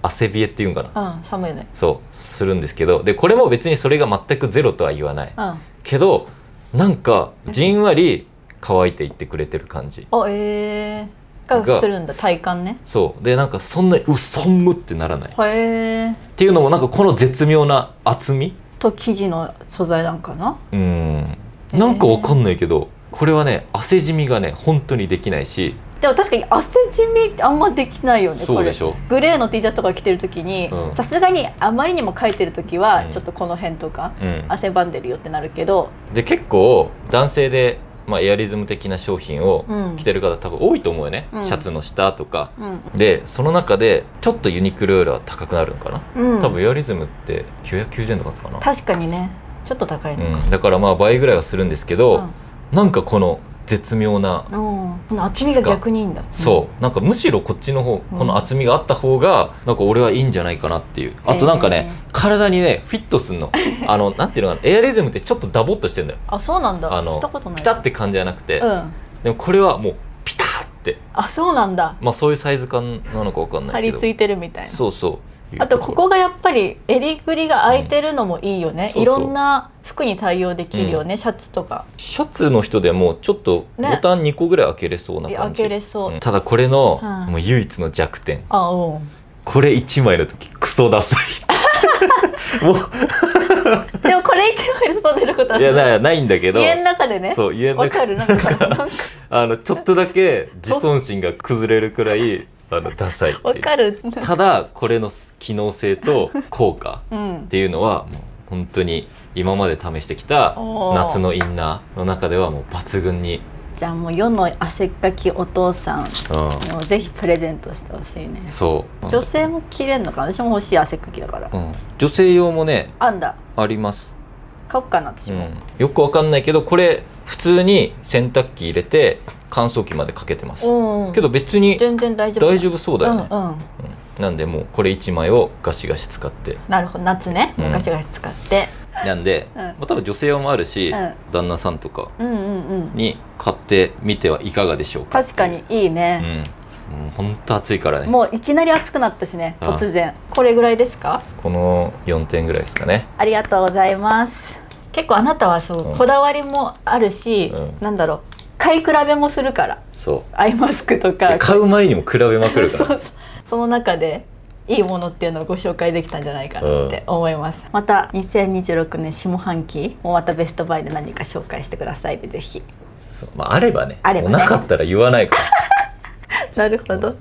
Speaker 2: 汗冷えっていうんかな、
Speaker 1: 寒いね。
Speaker 2: そうするんですけど、でこれも別にそれが全くゼロとは言わない、けどなんかじんわり乾いていってくれてる感じ
Speaker 1: がするんだ、体感ね。
Speaker 2: そうでなんかそんなに寒ってならない
Speaker 1: へー
Speaker 2: っていうのもなんかこの絶妙な厚み
Speaker 1: と生地の素材なんかな。
Speaker 2: なんかわかんないけどこれはね汗じみがね本当にできないし、
Speaker 1: でも確かに汗じみってあんまできないよね。
Speaker 2: そうでしょ。
Speaker 1: これグレーの T シャツとか着てる時にさすがにあまりにも描いてる時はちょっとこの辺とか汗ばんでるよってなるけど、
Speaker 2: で結構男性で、エアリズム的な商品を着てる方多分多いと思うよね、シャツの下とか、でその中でちょっとユニクロよりは高くなるのかな、多分エアリズムって990円とかだったかな。
Speaker 1: 確かにねちょっと高いのか、
Speaker 2: だから倍ぐらいはするんですけど、なんかこの絶妙な
Speaker 1: この厚みが逆にいいんだ。
Speaker 2: そうなんかむしろこっちの方、この厚みがあった方がなんか俺はいいんじゃないかなっていう。あとなんかね、体にねフィットすんのなんていうのかな、エアリズムってちょっとダボっとしてんだよ。
Speaker 1: あ、そうなんだ。したことない。
Speaker 2: ピタって感じじゃなくて、でもこれはもうピタって、
Speaker 1: あ、そうなんだ。
Speaker 2: そういうサイズ感なのか分かんないけど
Speaker 1: 張り付いてるみたいな。
Speaker 2: そうそう。
Speaker 1: あとここがやっぱり襟ぐりが開いてるのもいいよね、いろんな服に対応できるよね、シャツとか。
Speaker 2: シャツの人でもちょっとボタン2個ぐらい開けれそうな感じ、
Speaker 1: 開けれそう、
Speaker 2: ただこれの、もう唯一の弱点、これ1枚の時クソダサいもう
Speaker 1: でもこれ1枚で外出ることは
Speaker 2: ないんだけど、
Speaker 1: 家の中でね。
Speaker 2: そう家の中で
Speaker 1: なんか
Speaker 2: ちょっとだけ自尊心が崩れるくらいダサいっていう。
Speaker 1: わかる。
Speaker 2: ただこれの機能性と効果っていうのはもう本当に今まで試してきた夏のインナーの中ではもう抜群に。
Speaker 1: じゃあもう世の汗っかきお父さん、もうぜひプレゼントしてほしいね。
Speaker 2: そう
Speaker 1: 女性も着れんのかな。私も欲しい、汗っかきだから、
Speaker 2: 女性用もね
Speaker 1: あ
Speaker 2: ります。
Speaker 1: 買おうかな私も、
Speaker 2: よくわかんないけどこれ普通に洗濯機入れて乾燥機までかけてます、けど別に
Speaker 1: 全然大丈夫
Speaker 2: そうだよね、なんでもうこれ1枚をガシガシ使って。
Speaker 1: なるほど、夏ね、ガシガシ使って
Speaker 2: なんで、多分女性用もあるし、旦那さんとかに買ってみてはいかがでしょうか。
Speaker 1: 確かにいいね、
Speaker 2: もうほんと暑いからね。
Speaker 1: もういきなり暑くなったしね、突然。これぐらいですか？
Speaker 2: この4点ぐらいですかね。
Speaker 1: ありがとうございます。結構あなたはそう、こだわりもあるし、なんだろう、買い比べもするから。
Speaker 2: そう
Speaker 1: アイマスクとか
Speaker 2: 買う前にも比べまくるから
Speaker 1: その中でいいものっていうのをご紹介できたんじゃないかなって思います、また2026年下半期もまたベストバイで何か紹介してくださいで、ぜひ。
Speaker 2: そう、あればね、もうなかったら言わないから
Speaker 1: なるほど。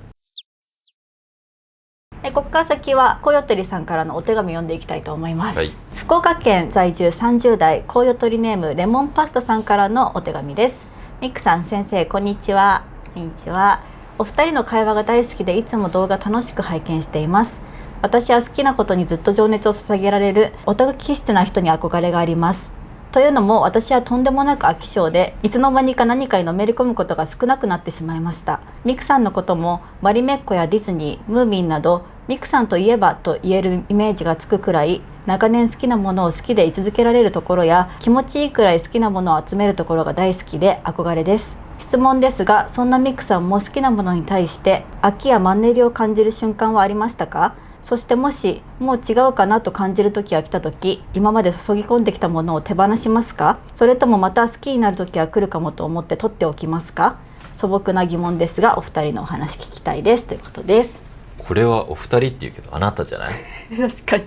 Speaker 1: ここから先はコヨトリさんからのお手紙読んでいきたいと思います、福岡県在住30代コヨトリネームレモンパスタさんからのお手紙です。ミックさん、先生、こんにちは。こんにちは。お二人の会話が大好きでいつも動画楽しく拝見しています。私は好きなことにずっと情熱を捧げられるオタク気質な人に憧れがあります。というのも私はとんでもなく飽き性で、いつの間にか何かにのめり込むことが少なくなってしまいました。ミクさんのこともマリメッコやディズニー、ムーミンなどミクさんといえばと言えるイメージがつくくらい、長年好きなものを好きで居続けられるところや、気持ちいいくらい好きなものを集めるところが大好きで憧れです。質問ですが、そんなミクさんも好きなものに対して飽きやマンネリを感じる瞬間はありましたか？そしてもしもう違うかなと感じる時が来た時、今まで注ぎ込んできたものを手放しますか？それともまた好きになる時が来るかもと思って取っておきますか？素朴な疑問ですがお二人のお話聞きたいですということです。
Speaker 2: これはお二人って言うけどあなたじゃない？
Speaker 1: 確かに、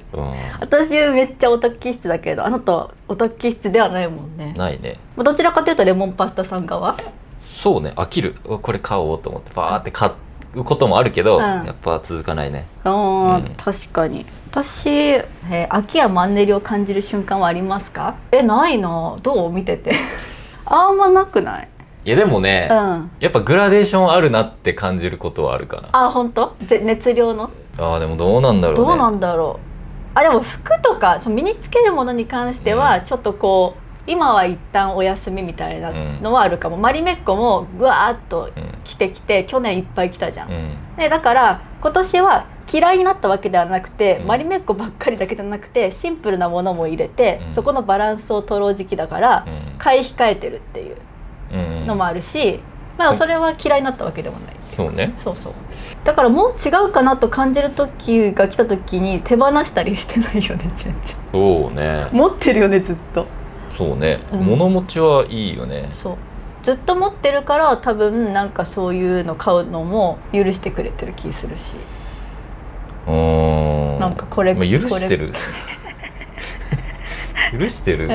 Speaker 1: 私めっちゃオタク気質だけど、あなたはオタク気質ではないもんね。
Speaker 2: ないね。
Speaker 1: どちらかというとレモンパスタさん側？
Speaker 2: そうね、飽きる、これ買おうと思ってバーって買っうこともあるけど、やっぱ続かないね。
Speaker 1: 確かに。私、飽きやマンネリを感じる瞬間はありますか？ないな。どう見ててあんまなくない？
Speaker 2: いやでもね、やっぱグラデーションあるなって感じることはあるかな。
Speaker 1: 本当？熱量の？
Speaker 2: でもどうなんだろうね。
Speaker 1: どうなんだろう。でも服とか身につけるものに関してはちょっとこう、今は一旦お休みみたいなのはあるかも。マリメッコもぐわーっと着てきて、去年いっぱい着たじゃん、だから今年は嫌いになったわけではなくて、マリメッコばっかりだけじゃなくてシンプルなものも入れて、そこのバランスを取ろう時期だから、買い控えてるっていうのもあるし、それは嫌いになったわけでもない。
Speaker 2: そうね。
Speaker 1: そうだからもう違うかなと感じる時が来た時に手放したりしてないよね、全然。
Speaker 2: そうね。
Speaker 1: 持ってるよね、ずっと。
Speaker 2: そうね、物持ちはいいよね。
Speaker 1: ずっと持ってるから、多分なんかそういうの買うのも許してくれてる気するし、なんかこれ
Speaker 2: 許してる許してる、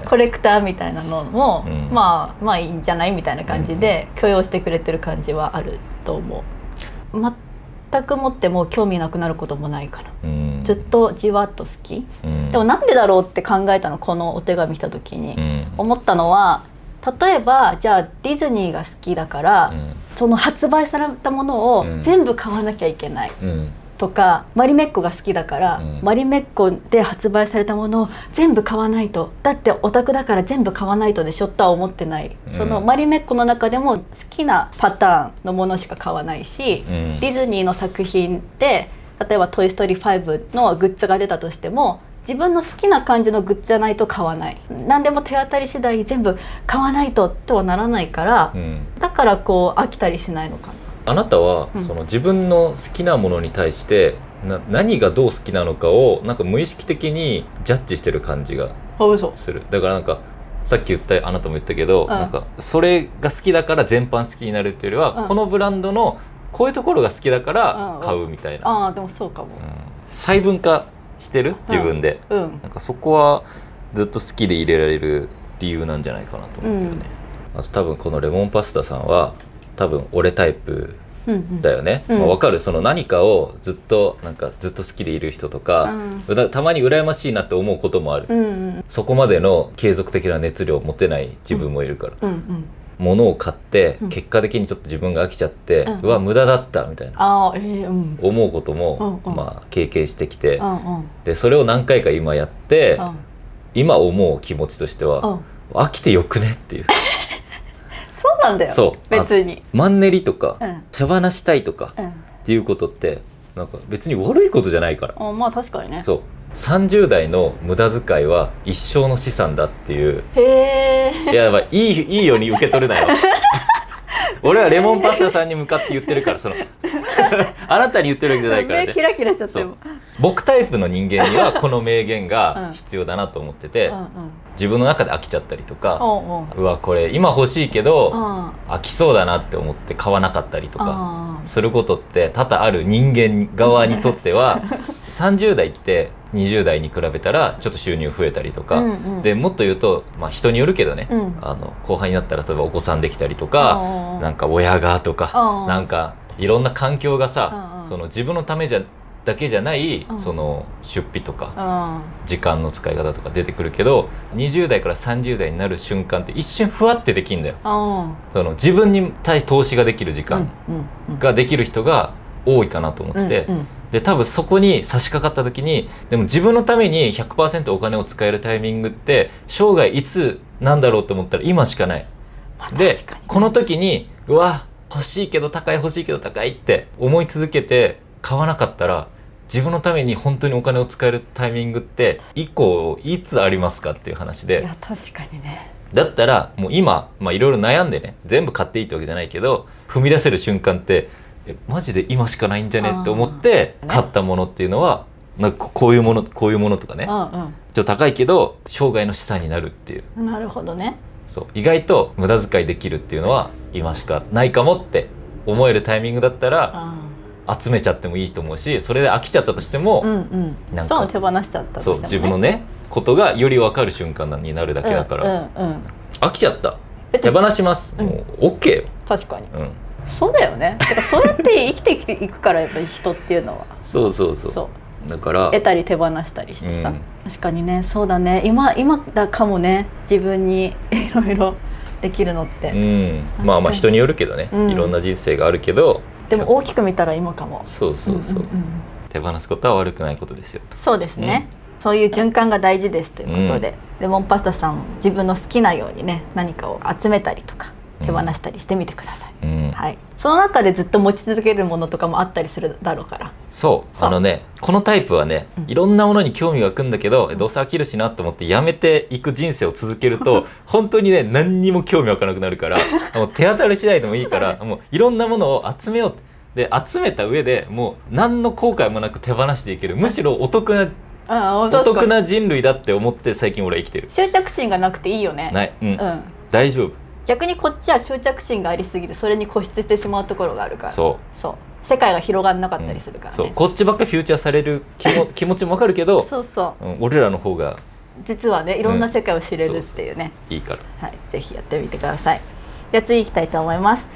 Speaker 1: コレクターみたいなのも、まあいいんじゃないみたいな感じで許容してくれてる感じはあると思う。全く持っても興味なくなることもないから、ずっとじわっと好き、でもなんでだろうって考えたの、このお手紙来た時に、思ったのは、例えばじゃあディズニーが好きだから、その発売されたものを全部買わなきゃいけない、とか、マリメッコが好きだから、マリメッコで発売されたものを全部買わないと、だってオタクだから全部買わないとでしょとは思ってない、そのマリメッコの中でも好きなパターンのものしか買わないし、ディズニーの作品で例えば「トイ・ストーリー5」のグッズが出たとしても、自分の好きな感じのグッズじゃないと買わない。何でも手当たり次第全部買わないととはならないから、だからこう飽きたりしないのかな。
Speaker 2: あなたは、その自分の好きなものに対して何がどう好きなのかをなんか無意識的にジャッジしてる感じがする。だからなんかさっき言ったあなたも言ったけど、なんかそれが好きだから全般好きになるっていうよりは、このブランドのこういうところが好きだから買うみたいな。
Speaker 1: でもそうかも。
Speaker 2: 細分化してる自分で、なんかそこはずっと好きで入れられる理由なんじゃないかなと思うけどね。あと多分このレモンパスタさんは多分俺タイプだよね。わかる。その何かをずっと好きでいる人とか、たまに羨ましいなって思うこともある、そこまでの継続的な熱量を持てない自分もいるから、物を買って結果的にちょっと自分が飽きちゃって、うわ無駄だったみたいな思うことも経験してきて、でそれを何回か今やって、今思う気持ちとしては、飽きてよくねっていう。
Speaker 1: そうなんだよ。別に
Speaker 2: マンネリとか、手放したいとか、っていうことってなんか別に悪いことじゃないから。
Speaker 1: 確かにね。
Speaker 2: 30代の無駄遣いは一生の資産だっていう。いやいいように受け取るなよ俺はレモンパスタさんに向かって言ってるから、あなたに言ってるわけじゃないからね。
Speaker 1: 目キラキラしちゃっても。
Speaker 2: 僕タイプの人間にはこの名言が必要だなと思ってて、自分の中で飽きちゃったりとか、うわこれ今欲しいけど飽きそうだなって思って買わなかったりとかすることって多々ある人間側にとっては30代って20代に比べたらちょっと収入増えたりとか、でもっと言うと、人によるけどね、後輩になったら例えばお子さんできたりとか、なんか親がとか、なんかいろんな環境がさ、その自分のためだけじゃない、その出費とか、時間の使い方とか出てくるけど、20代から30代になる瞬間って一瞬ふわってできるんだよ。その自分に対して投資ができる時間ができる人が多いかなと思ってて、で多分そこに差し掛かった時に、でも自分のために 100% お金を使えるタイミングって生涯いつなんだろうと思ったら今しかない。でこの時にうわ欲しいけど高い欲しいけど高いって思い続けて買わなかったら、自分のために本当にお金を使えるタイミングって以降いつありますかっていう話で。
Speaker 1: いや確かにね。
Speaker 2: だったらもう今いろいろ悩んでね、全部買っていいってわけじゃないけど、踏み出せる瞬間ってマジで今しかないんじゃねって思って買ったものっていうのは、なんかこういうものとかね、ちょっと高いけど生涯の資産になるっていう。
Speaker 1: なるほどね。
Speaker 2: 意外と無駄遣いできるっていうのは今しかないかもって思えるタイミングだったら集めちゃってもいいと思うし、それで飽きちゃったとしても、
Speaker 1: なんか手放しちゃったとしてもね、
Speaker 2: 自分のねことがより分かる瞬間になるだけだから、飽きちゃった手放します、もう OK よ。
Speaker 1: 確かに、そうだよね。だからそうやって生きていくからやっぱり人っていうのは
Speaker 2: そうだから
Speaker 1: 得たり手放したりしてさ、確かにね、そうだね、今だかもね、自分にいろいろできるのって、
Speaker 2: まあ人によるけどね、いろんな人生があるけど、
Speaker 1: でも大きく見たら今かも。
Speaker 2: そう、手放すことは悪くないことですよと。
Speaker 1: そうですね、そういう循環が大事ですということで、レモンパスタさん自分の好きなようにね、何かを集めたりとか手放したりしてみてください。はい、その中でずっと持ち続けるものとかもあったりするだろうから。
Speaker 2: そうこのタイプはね、いろんなものに興味が湧くんだけど、どうせ飽きるしなと思ってやめていく人生を続けると本当にね、何にも興味湧かなくなるからもう手当たり次第でもいいからもういろんなものを集めようって。で集めた上でもう何の後悔もなく手放していける、むしろお得な人類だって思って最近俺は生きてる。
Speaker 1: 執着心がなくていいよね。
Speaker 2: ない、大丈夫。
Speaker 1: 逆にこっちは執着心がありすぎてそれに固執してしまうところがあるから、
Speaker 2: そう
Speaker 1: 世界が広がんなかったりするからね、
Speaker 2: そうこっちばっかフューチャーされる気持ちも分かるけど俺らの方が
Speaker 1: 実はね、いろんな世界を知れるっていうね、
Speaker 2: いいから、
Speaker 1: はい、ぜひやってみてください。じゃあ次行きたいと思います。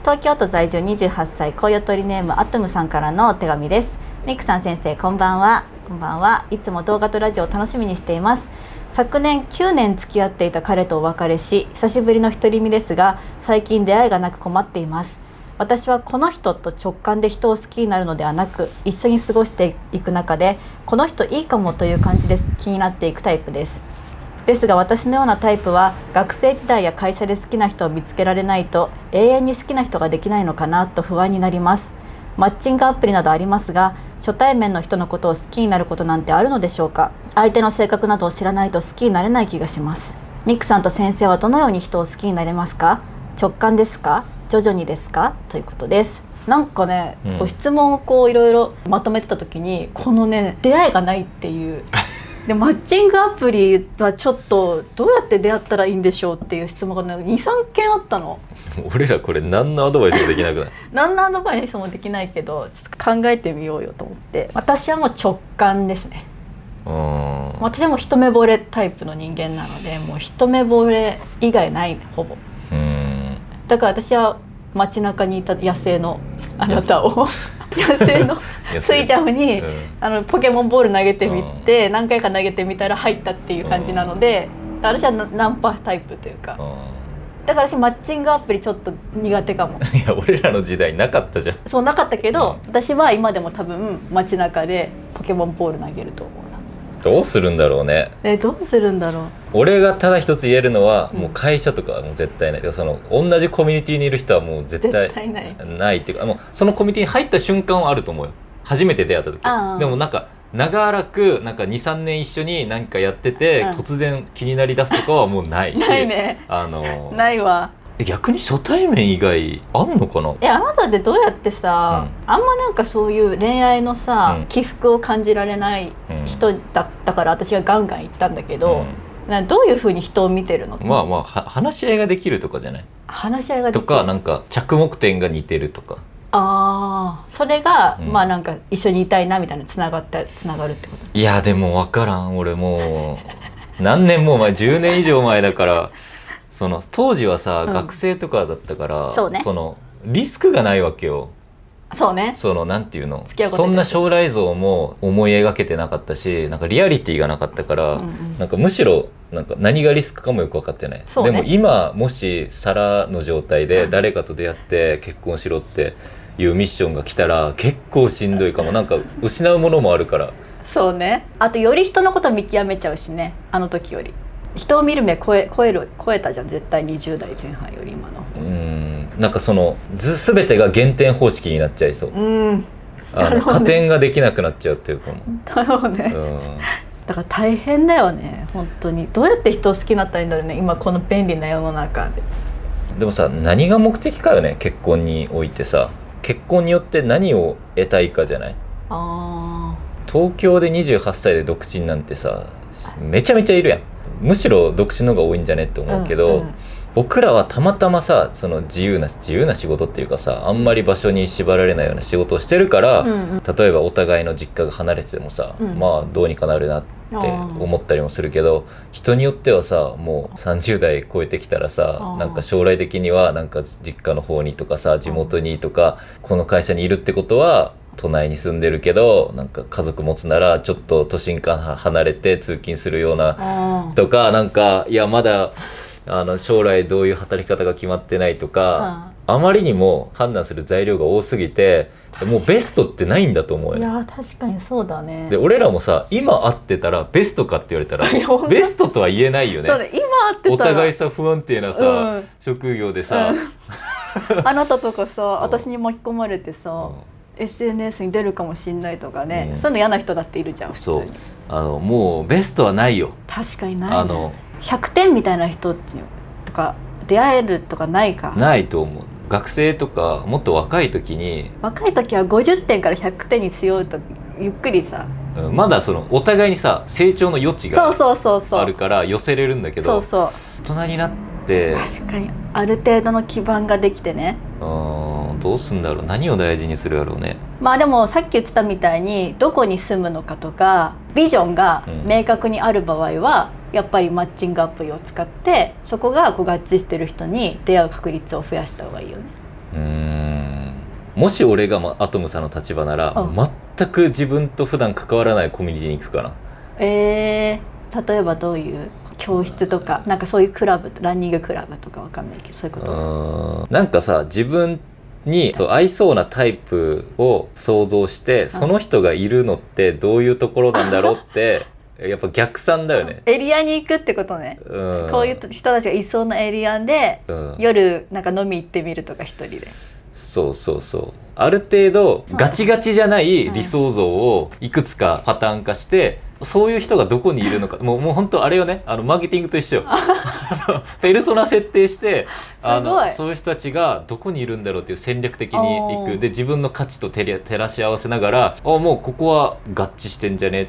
Speaker 1: 東京都在住28歳コウヨトリネームアトムさんからのお手紙です。ミクさん先生、こんばんは。こんばんは。いつも動画とラジオを楽しみにしています。昨年9年付き合っていた彼とお別れし、久しぶりの独り身ですが、最近出会いがなく困っています。私はこの人と直感で人を好きになるのではなく、一緒に過ごしていく中でこの人いいかもという感じで気になっていくタイプです。ですが私のようなタイプは学生時代や会社で好きな人を見つけられないと永遠に好きな人ができないのかなと不安になります。マッチングアプリなどありますが、初対面の人のことを好きになることなんてあるのでしょうか。相手の性格などを知らないと好きになれない気がします。ミクさんと先生はどのように人を好きになれますか？直感ですか？徐々にですか？ということです。なんかね、こう質問をいろいろまとめてた時に、このね、出会いがないっていうでマッチングアプリはちょっとどうやって出会ったらいいんでしょうっていう質問が、ね、2,3 件あったの。
Speaker 2: 俺らこれ何のアドバイスもできなくない
Speaker 1: 何のアドバイスもできないけど、ちょっと考えてみようよと思って。私はもう直感ですね。私はもう一目惚れタイプの人間なので、もう一目惚れ以外ない、ほぼ。だから私は街中にいた野生のあなたを野生のスイジャムに、ポケモンボール投げてみて、何回か投げてみたら入ったっていう感じなので、私はナンパタイプというか、だから私マッチングアプリちょっと苦手かも。
Speaker 2: いや俺らの時代なかったじゃん。
Speaker 1: そうなかったけど、私は今でも多分街中でポケモンボール投げると思うな。
Speaker 2: どうするんだろうね。
Speaker 1: どうするんだろう。
Speaker 2: 俺がただ一つ言えるのは、もう会社とかはもう絶対ない。その同じコミュニティにいる人はもう絶対ないっていうか、もうそのコミュニティに入った瞬間はあると思うよ。初めて出会った時。でもなんか長らくなんか 2,3 年一緒に何かやってて、突然気になりだすとかはもうないし
Speaker 1: ないね。ないわ。
Speaker 2: 逆に初対面以外あんのかな。
Speaker 1: あなたってどうやってさ、あんまなんかそういう恋愛のさ、起伏を感じられない人だから私はガンガン言ったんだけど、どういう風に人を見てるの？
Speaker 2: まあ話し合いができるとかじゃない？
Speaker 1: 話し合いができる
Speaker 2: とか、なんか着目点が似てるとか。
Speaker 1: それが、まあなんか一緒にいたいなみたいなつながるってこと？
Speaker 2: いやでも分からん。俺もう何年も前、10年以上前だから、その当時はさ、学生とかだったから、そのリスクがないわけよ。
Speaker 1: そうね。
Speaker 2: そのなんていうの、そんな将来像も思い描けてなかったし、なんかリアリティがなかったから、なんかむしろなんか何がリスクかもよく分かってない。でも今もし皿の状態で誰かと出会って結婚しろっていうミッションが来たら結構しんどいかも。なんか失うものもあるから。
Speaker 1: そうね。あとより人のこと見極めちゃうしね、あの時より。人を見る目超えたじゃん、絶対20代前半より今の方。
Speaker 2: なんかその全てが減点方式になっちゃいそう。加点ができなくなっちゃうっていうかも。
Speaker 1: だろうね。だから大変だよね、本当に。どうやって人を好きになったらいいんだろうね、今この便利な世の中で。
Speaker 2: でもさ、何が目的かよね、結婚においてさ。結婚によって何を得たいかじゃない？東京で28歳で独身なんてさ、めちゃめちゃいるやん。むしろ独身の方が多いんじゃねって思うけど、僕らはたまたまさその自由な仕事っていうかさ、あんまり場所に縛られないような仕事をしてるから、例えばお互いの実家が離れててもさ、まあどうにかなるなって思ったりもするけど、人によってはさもう30代超えてきたらさ、なんか将来的にはなんか実家の方にとかさ、地元にとか、この会社にいるってことは都内に住んでるけどなんか家族持つならちょっと都心から離れて通勤するようなとか、なんかいやまだ将来どういう働き方が決まってないとか、あまりにも判断する材料が多すぎてもうベストってないんだと思うよ。
Speaker 1: いや確かにそうだね。
Speaker 2: で俺らもさ今会ってたらベストかって言われたらベストとは言えないよね。
Speaker 1: そうね、今会ってたら
Speaker 2: お互いさ不安定なさ、職業でさ、
Speaker 1: あなたとかさ私に巻き込まれてさ、SNS に出るかもしんないとかね、そういうの嫌な人だっているじゃん普通に。
Speaker 2: そうもうベストはないよ。
Speaker 1: 確かにないね。100点みたいな人とか出会えるとかないか。
Speaker 2: ないと思う。学生とかもっと若い時は
Speaker 1: 50点から100点にしようとゆっくりさ、
Speaker 2: まだそのお互いにさ成長の余地があるから寄せれるんだけど、大人になって
Speaker 1: 確かにある程度の基盤ができてね、
Speaker 2: どうすんだろう、何を大事にするやろうね。
Speaker 1: まあでもさっき言ってたみたいにどこに住むのかとかビジョンが明確にある場合は、やっぱりマッチングアプリを使ってそこがこう合致してる人に出会う確率を増やした方がいいよね。
Speaker 2: もし俺がアトムさんの立場なら、全く自分と普段関わらないコミュニティに行くかな。
Speaker 1: 例えばどういう教室とか、なんかそういうクラブ、ランニングクラブとかわかんないけど、そういうこと。
Speaker 2: なんかさ自分に合いそうなタイプを想像して、その人がいるのってどういうところなんだろうってやっぱ逆算だよね。
Speaker 1: エリアに行くってことね。こういう人たちがいそうなエリアで、夜なんか飲み行ってみるとか一人で。
Speaker 2: そうある程度ガチガチじゃない理想像をいくつかパターン化して、そういう人がどこにいるのか、もう本当あれよね、マーケティングと一緒よ。ペルソナ設定してそういう人たちがどこにいるんだろうっていう戦略的に行く。で自分の価値と照らし合わせながら、もうここは合致してんじゃねっ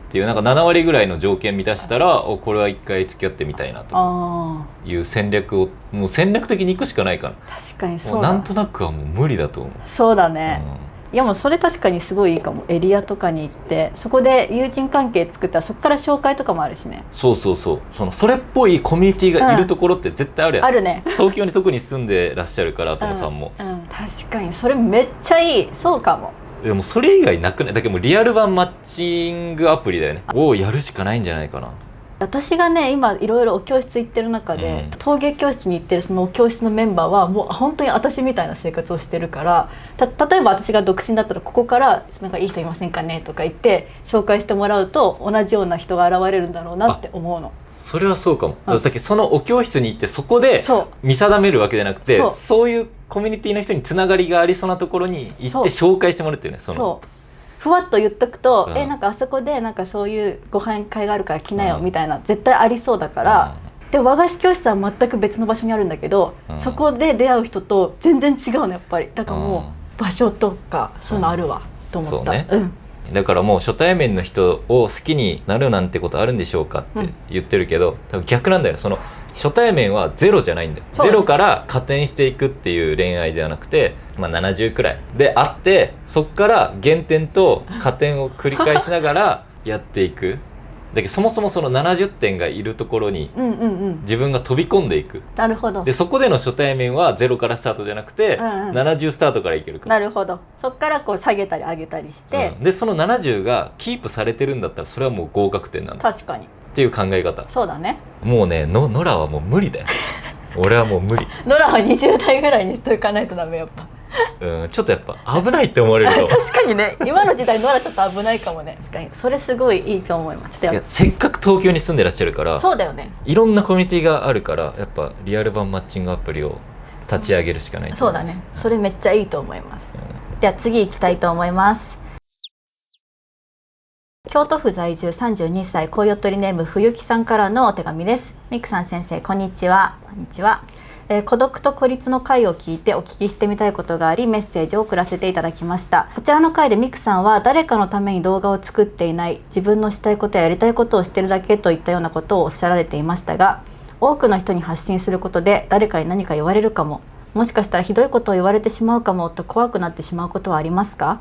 Speaker 2: ていう、なんか7割ぐらいの条件満たしたらこれは一回付き合ってみたいなとかいう戦略をもう戦略的に行くしかないから。
Speaker 1: 確かにそうだ。
Speaker 2: なんとなくはもう無理だと思う。
Speaker 1: そうだね、いやもうそれ確かにすごいいいかも。エリアとかに行ってそこで友人関係作ったらそこから紹介とかもあるしね。
Speaker 2: それっぽいコミュニティがいるところって絶対あるやん。
Speaker 1: あるね。
Speaker 2: 東京に特に住んでらっしゃるからアトムさんも、
Speaker 1: 確かにそれめっちゃいい。そうかも。
Speaker 2: でもそれ以外なくない？だけどもうリアル版マッチングアプリだよねをやるしかないんじゃないかな。
Speaker 1: 私がね今いろいろお教室行ってる中で、陶芸教室に行ってるそのお教室のメンバーはもう本当に私みたいな生活をしてるから、例えば私が独身だったらここからなんかいい人いませんかねとか言って紹介してもらうと同じような人が現れるんだろうなって思うの。
Speaker 2: それはそうかも。さっきそのお教室に行ってそこで見定めるわけじゃなくて、そういうコミュニティの人につながりがありそうなところに行って紹介してもらうっていうね。
Speaker 1: ふわっと言っとくと、なんかあそこでなんかそういうご飯会があるから来なよみたいな、絶対ありそうだから、で和菓子教室は全く別の場所にあるんだけど、そこで出会う人と全然違うのやっぱり。だからもう場所とかそういうのあるわと思った。だ
Speaker 2: からもう初対面の人を好きになるなんてことあるんでしょうかって言ってるけど、多分逆なんだよね。その初対面はゼロじゃないんだよ。ゼロから加点していくっていう恋愛じゃなくて、70くらいであって、そっから減点と加点を繰り返しながらやっていく。だけどそもそもその70点がいるところに自分が飛び込んでいく。
Speaker 1: なるほど。
Speaker 2: でそこでの初対面はゼロからスタートじゃなくて、70スタートからいけるから。
Speaker 1: なるほど。そっからこう下げたり上げたりして、
Speaker 2: でその70がキープされてるんだったらそれはもう合格点なんだ。
Speaker 1: 確かに
Speaker 2: っていう考え方。
Speaker 1: そうだね。
Speaker 2: もうねノラはもう無理だよ。俺はもう無理。
Speaker 1: ノラは20代ぐらいにしておかないとダメやっぱ。
Speaker 2: ちょっとやっぱ危ないって思われると
Speaker 1: 確かにね、今の時代ノラちょっと危ないかもね。確かにそれすごいいいと思います。
Speaker 2: いやせっかく東京に住んでらっしゃるから、
Speaker 1: そうだよね、
Speaker 2: いろんなコミュニティがあるから、やっぱリアル版マッチングアプリを立ち上げるしかないと思います。
Speaker 1: そうだね、それめっちゃいいと思います。では次行きたいと思います。京都府在住32歳コウヨットリネーム冬木さんからのお手紙です。ミクさん先生こんにちは。こんにちは。孤独と孤立の回を聞いてお聞きしてみたいことがありメッセージを送らせていただきました。こちらの回でミクさんは誰かのために動画を作っていない、自分のしたいことややりたいことをしているだけといったようなことをおっしゃられていましたが、多くの人に発信することで誰かに何か言われるかも、もしかしたらひどいことを言われてしまうかもと怖くなってしまうことはありますか？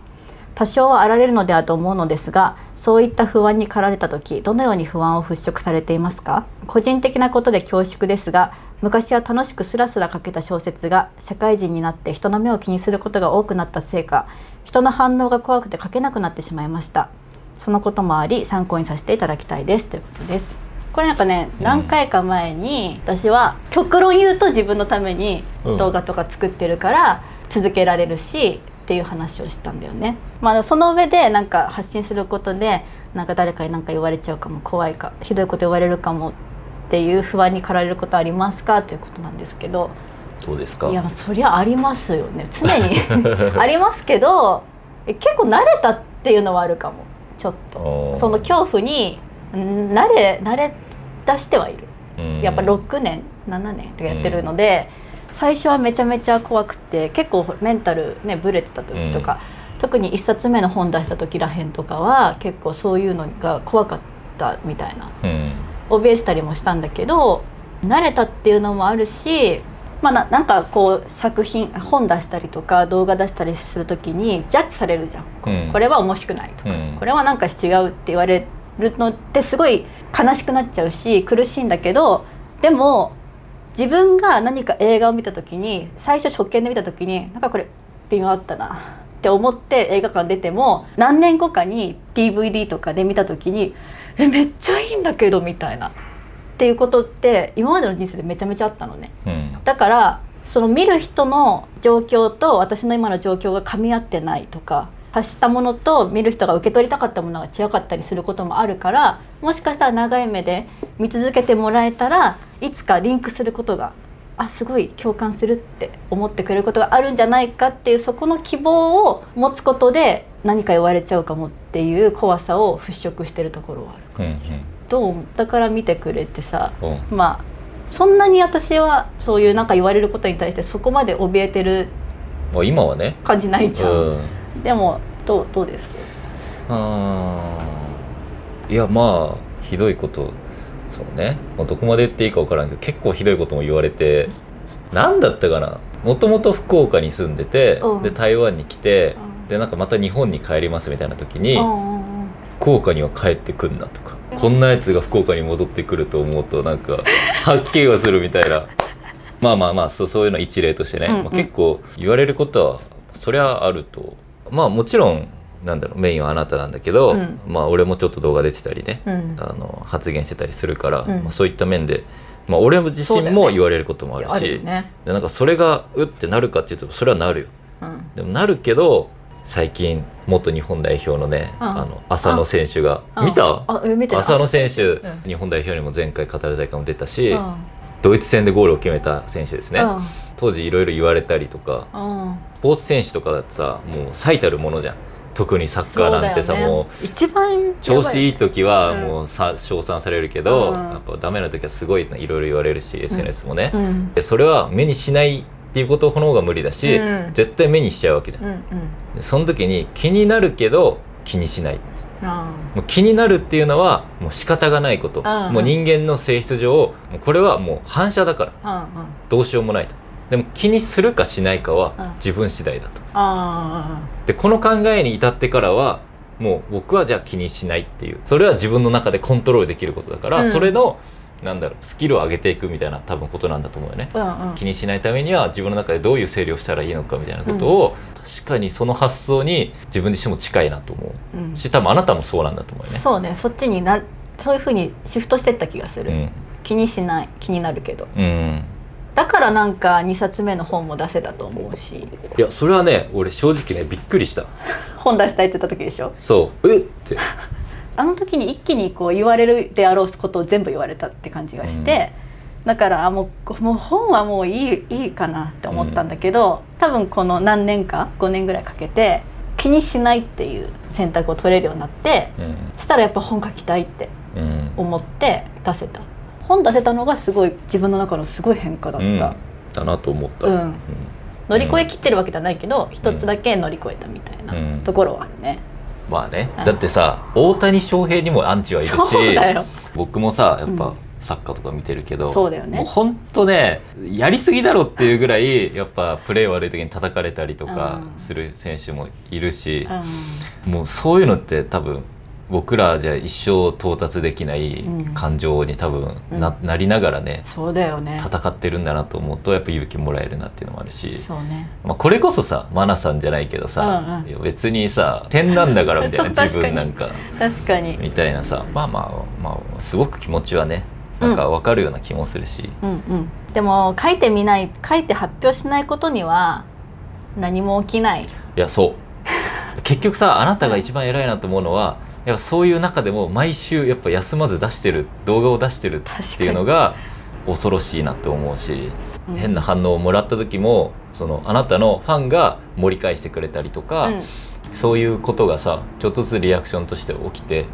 Speaker 1: 多少はあられるのではと思うのですが、そういった不安に駆られた時、どのように不安を払拭されていますか？個人的なことで恐縮ですが、昔は楽しくスラスラ書けた小説が社会人になって人の目を気にすることが多くなったせいか、人の反応が怖くて書けなくなってしまいました。そのこともあり参考にさせていただきたいです、ということです。これなんかね、何回か前に私は極論言うと自分のために動画とか作ってるから続けられるしっていう話をしたんだよね。その上でなんか発信することでなんか誰かに何か言われちゃうかも、怖いかひどいこと言われるかもっていう不安に駆られることありますかということなんですけど、
Speaker 2: どうですか？
Speaker 1: いやそりゃありますよね、常にありますけど、結構慣れたっていうのはあるかも。ちょっとその恐怖に慣れ出してはいる。やっぱ6年7年とかやってるので、最初はめちゃめちゃ怖くて、結構メンタルねブレてた時とか、特に1冊目の本出した時らへんとかは結構そういうのが怖かったみたいな、怯えしたりもしたんだけど、慣れたっていうのもあるし、なんかこう作品本出したりとか動画出したりする時にジャッジされるじゃん、これは面白くないとか、これはなんか違うって言われるのってすごい悲しくなっちゃうし苦しいんだけど、でも自分が何か映画を見た時に、最初初見で見た時になんかこれ微妙だったなって思って映画館出ても、何年後かに DVD とかで見た時にめっちゃいいんだけどみたいなっていうことって今までの人生でめちゃめちゃあったのね、だからその見る人の状況と私の今の状況が噛み合ってないとか、発したものと見る人が受け取りたかったものが違かったりすることもあるから、もしかしたら長い目で見続けてもらえたらいつかリンクすることが、すごい共感するって思ってくれることがあるんじゃないかっていう、そこの希望を持つことで何か言われちゃうかもっていう怖さを払拭してるところはあるかもしれない。どうだから見てくれてさ、そんなに私はそういうなんか言われることに対してそこまで怯えてる
Speaker 2: 今はね
Speaker 1: 感じないじゃん、でもどうです？
Speaker 2: いやひどいこと、そうね、どこまで言っていいか分からんけど結構ひどいことも言われて、何だったかな、もともと福岡に住んでて、で台湾に来て、でなんかまた日本に帰りますみたいな時に、福岡には帰ってくんなとか、こんなやつが福岡に戻ってくると思うとなんか吐き気がするみたいなそういうの一例としてね、結構言われることはそりゃあると。もちろんメインはあなたなんだけど、俺もちょっと動画出てたりね、発言してたりするから、そういった面で、俺自身も言われることもあるし、でなんかそれがってなるかっていうとそれはなるよ、でもなるけど、最近元日本代表のね、浅野選手が見た？浅野選手、日本代表にも前回カタール大会も出たし、ドイツ戦でゴールを決めた選手ですね、当時いろいろ言われたりとか、スポーツ選手とかだってさ、もう最たるものじゃん。特にサッカーなんてさ、もう一番調子いい時はもう称賛されるけど、やっぱダメな時はすごいいろいろ言われるし、SNS もね、でそれは目にしないっていうことの方が無理だし、絶対目にしちゃうわけじゃん、でその時に気になるけど気にしないって、もう気になるっていうのはもう仕方がないこと、もう人間の性質上もうこれはもう反射だから、どうしようもないと。でも気にするかしないかは自分次第だと、でこの考えに至ってからはもう僕はじゃあ気にしないっていう、それは自分の中でコントロールできることだから、それのスキルを上げていくみたいな多分ことなんだと思うよね、気にしないためには自分の中でどういう整理をしたらいいのかみたいなことを、確かにその発想に自分自身も近いなと思う、し多分あなたもそうなんだと思うよね。そうね、そっちにそういう風にシフトしてった気がする、気にしない、気になるけど、だからなんか2冊目の本も出せたと思うし。いやそれはね、俺正直ねびっくりした。
Speaker 1: 本出したいって言った時でしょ。
Speaker 2: そうって
Speaker 1: あの時に一気にこう言われるであろうことを全部言われたって感じがして、だからもう本はもういいかなって思ったんだけど、多分この何年か5年ぐらいかけて気にしないっていう選択を取れるようになって、そしたらやっぱ本書きたいって思って出せた。本出せたのがすごい自分の中のすごい変化だった、
Speaker 2: だなと思った、
Speaker 1: 乗り越えきってるわけじゃないけど、一つだけ乗り越えたみたいなところはあるね。
Speaker 2: だってさ、大谷翔平にもアンチはいるし、僕もさやっぱ好サッカーとか見てるけど、
Speaker 1: そうだよね、
Speaker 2: もうほんとねやりすぎだろっていうぐらいやっぱプレー悪い時に叩かれたりとかする選手もいるし、もうそういうのって多分僕らじゃ一生到達できない感情に多分 なりながらね、
Speaker 1: そうだよね、
Speaker 2: 戦ってるんだなと思うとやっぱ勇気もらえるなっていうのもあるし、
Speaker 1: そうね、
Speaker 2: まあ、これこそさマナさんじゃないけどさ、いや別にさ点なんだからみたいな自分なんか
Speaker 1: 確かに
Speaker 2: みたいなさ、まあすごく気持ちはねなんか分かるような気もするし、
Speaker 1: でも書いて発表しないことには何も起きない。
Speaker 2: いやそう結局さあなたが一番偉いなと思うのは、やっぱそういう中でも毎週やっぱ休まず出してる動画を出してるっていうのが恐ろしいなって思うし、変な反応をもらった時もそのあなたのファンが盛り返してくれたりとか、そういうことがさちょっとずつリアクションとして起きて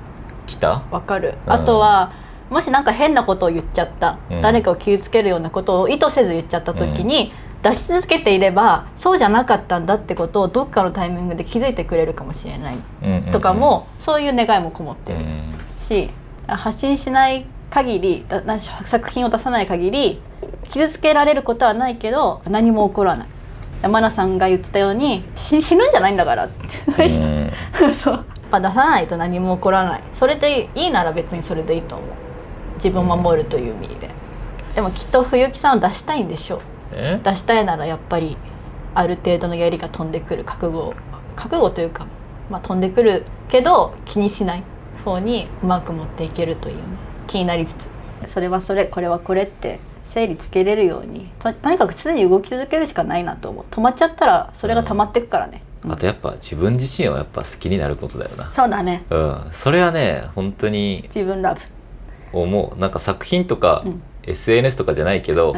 Speaker 2: きた。
Speaker 1: わかる、あとはもしなんか変なことを言っちゃった、誰かを傷つけるようなことを意図せず言っちゃった時に、出し続けていればそうじゃなかったんだってことをどっかのタイミングで気づいてくれるかもしれないとかも、そういう願いもこもってるし、発信しない限り作品を出さない限り傷つけられることはないけど何も起こらない。マナさんが言ってたように死ぬんじゃないんだからってそうやっぱ出さないと何も起こらない。それでいいなら別にそれでいいと思う。自分を守るという意味で。でもきっと冬木さんを出したいんでしょう。出したいならやっぱりある程度の槍が飛んでくる覚悟というか、飛んでくるけど気にしない方にうまく持っていけるというね、気になりつつそれはそれこれはこれって整理つけれるように とにかく常に動き続けるしかないなと思う。止まっちゃったらそれが溜まっていくからね、
Speaker 2: あとやっぱ自分自身をやっぱ好きになることだよな。
Speaker 1: そうだね、
Speaker 2: それはね本当に
Speaker 1: 自分ラブ
Speaker 2: 思う。なんか作品とか、SNS とかじゃないけど、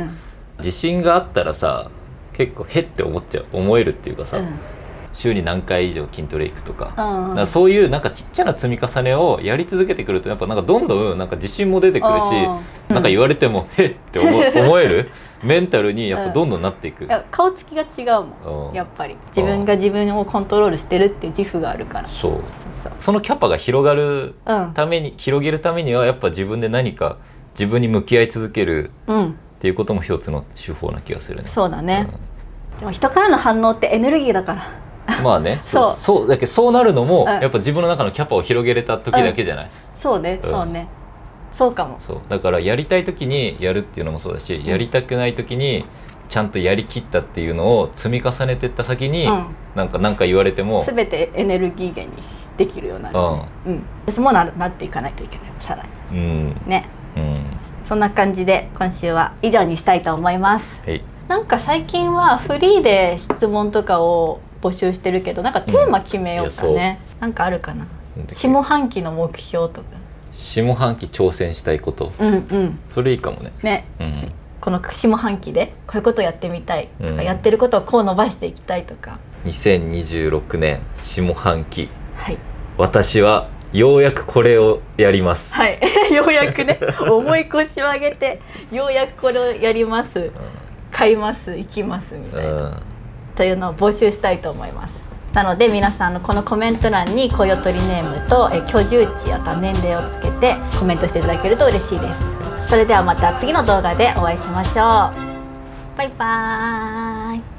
Speaker 2: 自信があったらさ結構へって思えるっていうかさ、週に何回以上筋トレ行くとか、なんかそういうなんかちっちゃな積み重ねをやり続けてくるとやっぱなんかどんどんなんか自信も出てくるし、なんか言われてもへって思えるメンタルにやっぱどんどんなっていく。
Speaker 1: 顔つきが違うもん、やっぱり自分が自分をコントロールしてるっていう自負があるから。そ
Speaker 2: のキャパが広げるためにはやっぱ自分で何か自分に向き合い続けるっていうことも一つの手法な気がするね。
Speaker 1: そうだね、でも人からの反応ってエネルギーだから
Speaker 2: まあねそうだけどそうなるのもやっぱ自分の中のキャパを広げれた時だけじゃない、
Speaker 1: そうね、そうかも。
Speaker 2: そうだからやりたい時にやるっていうのもそうだし、やりたくない時にちゃんとやりきったっていうのを積み重ねていった先に、なんか言われても
Speaker 1: 全てエネルギー源にできるようになる、私もなっていかないといけないさらに、ね、そんな感じで今週は以上にしたいと思います。なんか最近はフリーで質問とかを募集してるけど、なんかテーマ決めようかね、なんかあるかな。下半期の目標とか
Speaker 2: 下半期挑戦したいこと、それいいかもね。
Speaker 1: この下半期でこういうことをやってみたいとか、やってることをこう伸ばしていきたいとか。
Speaker 2: 2026年下半期、私はようやくこれをやります。
Speaker 1: ようやくね重い腰を上げてようやくこれをやります、買います行きますみたいな、というのを募集したいと思います。なので皆さんこのコメント欄にコヨトリネームと居住地や年齢をつけてコメントしていただけると嬉しいです。それではまた次の動画でお会いしましょう。バイバーイ。